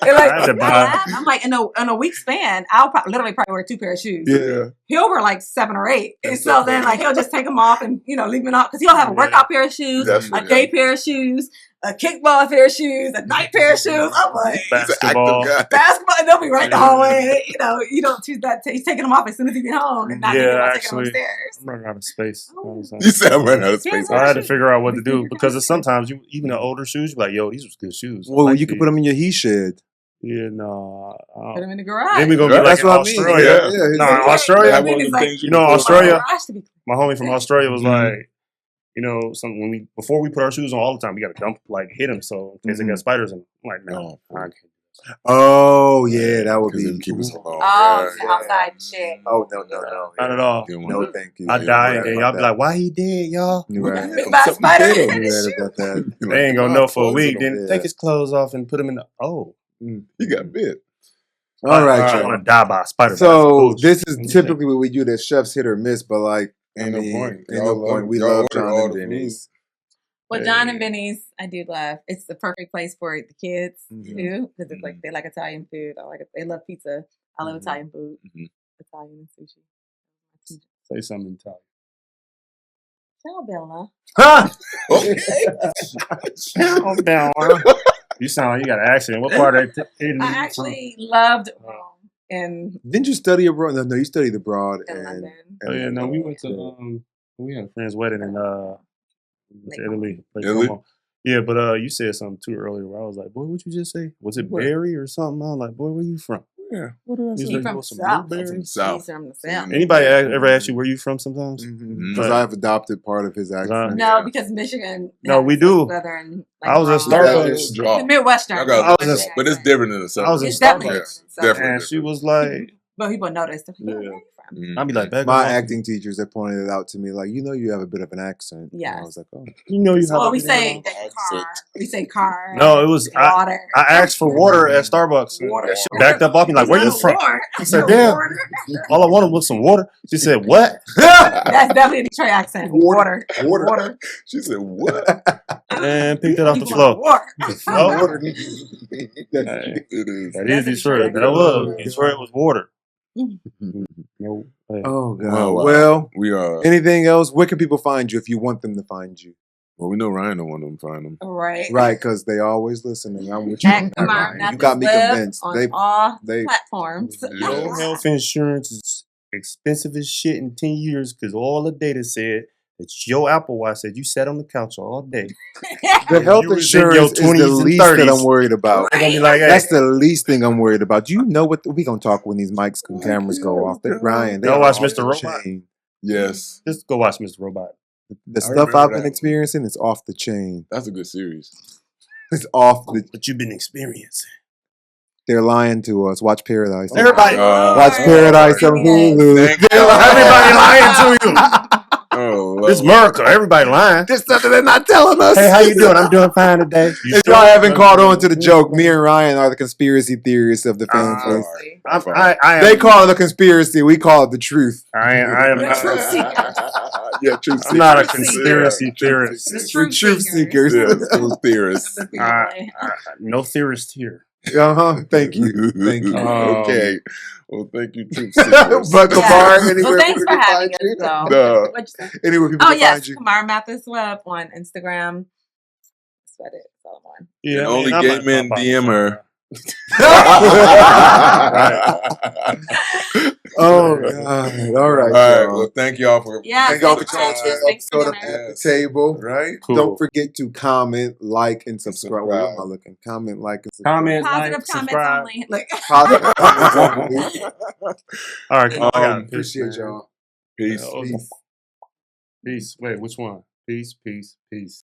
And like, I had to I buy- laugh. I'm like, in a week span, I'll literally probably wear 2 pairs of shoes. Yeah. He'll wear like 7 or 8. And That's so so then funny. like he'll just take them off and leave them off because he'll have a workout pair of shoes, That's a funny. day pair of shoes, a kickball pair of shoes, a night pair of shoes. I'm like, He's an active Basketball. guy. basketball, and they'll be right in the hallway. You don't choose that. He's taking them off as soon as he get home, and not thinking Yeah, about taking them actually, upstairs. I'm running out of space. You said I'm running out of space. Yeah, So I had to figure out what to do because it's sometimes even the older shoes, you're like, yo, these was good shoes. I Well, like you could these. put them in your he shed. Yeah, no. Put them in the garage. Then we gonna be Yeah, like That's in what I mean. Australia. Yeah, yeah. No, in Yeah, Australia, Have yeah. one of them Like- things You know, can put Australia- on. Garage to be my homie from Australia was Mhm. like, before we put our shoes on all the time, we got to hit them so in case they got spiders in them. I'm like, no, Oh, I can't. Oh, yeah, that would Because be. it'll keep us alone. Oh, Yeah, outside shit. Oh, no. Not at all. Get one. No, thank you. I You're die right and then about y'all be that. like, why he dead, y'all? You're right. Big bad spider. You're right about that. They ain't gonna know for a week. Then Yeah. take his clothes off and put him in the. Oh, You got bit. All right, I y'all. want to die by a spider. So That's this bullshit. is typically what we do. The chef's hit or miss, but like, Ain't no point. Ain't no Y'all point. We y'all love order Jon all and the Vinny's. Well, Hey. Jon and Vinny's, I do love. It's the perfect place for the kids Mhm. too, because it's like they like Italian food. I like it. They love pizza. I love Mhm. Italian food. Mhm. Italian and sushi. Say something in Italian. Ciao, Bella. Ha! Okay. You sound like you got an accent. What part of Italy? I you from? actually loved Rome and Didn't you study abroad? No, you studied abroad. in And, London. Oh yeah, no, we went to we had a friend's wedding in we went to Italy. Italy? Como. Yeah, but you said something too earlier where I was like, boy, what you just say? Was it What? Barry or something? I was like, boy, where you from? Yeah. What did I He's say? He like, from "You want some South. I'm blueberries?" from the South. He's from the South. Anybody ever ask you where you from sometimes? Because Right. I've adopted part of his accent. No, Yeah. because Michigan. No, we has do. a Southern. I was at raw- Starbucks. Draw. The Midwestern. I got- I was Midwestern But it's accent. different in the South. I was in It's definitely Starbucks. different. Yes, So- definitely. And she was like, But people notice. They're like, Yeah. "Where are you from?" Mhm. I'd be like, back My home. acting teachers, they pointed it out to me, like, you have a bit of an accent. And I Yes. was like, oh. You know you have Well, a we bit of say a- car. We say car. No, it was water. I asked for water at Starbucks. And Water. she backed up off me like, where you It's from? not a war. I said, damn. All I wanted was some water. She said, what? That's definitely a Detroit accent. Water. Water. She said, what? And picked it off the People floor. want Water. floor. Water. Hey, It is. that That's is a Detroit. Detroit That was. accent. Detroit was water. Mm-hmm. No. Hey. Oh, God. Oh, wow. Well, We are. anything else? Where can people find you if you want them to find you? Well, we know Ryan don't want them to find them. Right. Right, because they always listening. I'm with you. At on that, Camara Ryan. You got me Mathis-Webb convinced. on all they- platforms. Your health insurance is expensive as shit in 10 years because all the data said that your Apple Watch said you sat on the couch all day. The health You was in your insurance is the 20s and least that 30s. I'm worried about. They're gonna be like, hey, That's the least thing I'm worried about. You know what? We gonna talk when these mics and cameras go off. That Ryan, they Y'all are watch off Mr. the Robot? chain. Yes. just go watch Mr. Robot. The I stuff remember I've that been one. experiencing is off the chain. That's a good series. It's off the. What you've been experiencing. They're lying to us. Watch Paradise. Everybody- Watch Paradise on Hulu. Thank They're you. lying. Everybody lying to you. Oh, It's America. Everybody lying. There's something they're not telling us. Hey, how you doing? I'm doing fine today. If y'all haven't caught on to the joke, me and Ryan are the conspiracy theorists of the fan Ah. base. I am. They call it a conspiracy. We call it the truth. I am The not. truth seeker. Yeah, truth I'm not a seekers. conspiracy Yeah, theorist. The The truth truth seekers. seekers. Yeah, those theorists. No theorist here. Thank you. Thank you. Okay. Well, thank you, truth seekers. But Kamar, Yes. anywhere Well, thanks people for can having find us, you. though. No. What'd you say? Anywhere people Oh, can yes. find you. Camara Mathis-Webb on Instagram. That's about it. That's all I'm on. Yeah, And I mean, only I gay might men pop out DM her. somewhere. Oh, God. All right. All right. y'all. Well, thank y'all for Yeah, Thank y'all for thanks joining for us. having us. Thanks for Episode of dinner. At the Table. right. Cool. Don't forget to comment, like, and subscribe. subscribe. Where am I looking? Comment, like, and subscribe. Comment, Positive like, comments subscribe. only. Like, Positive comments only. All right, come on. I gotta piss, Appreciate man. y'all. Peace. Yeah, Peace. Peace. Wait, which one? Peace, peace, peace.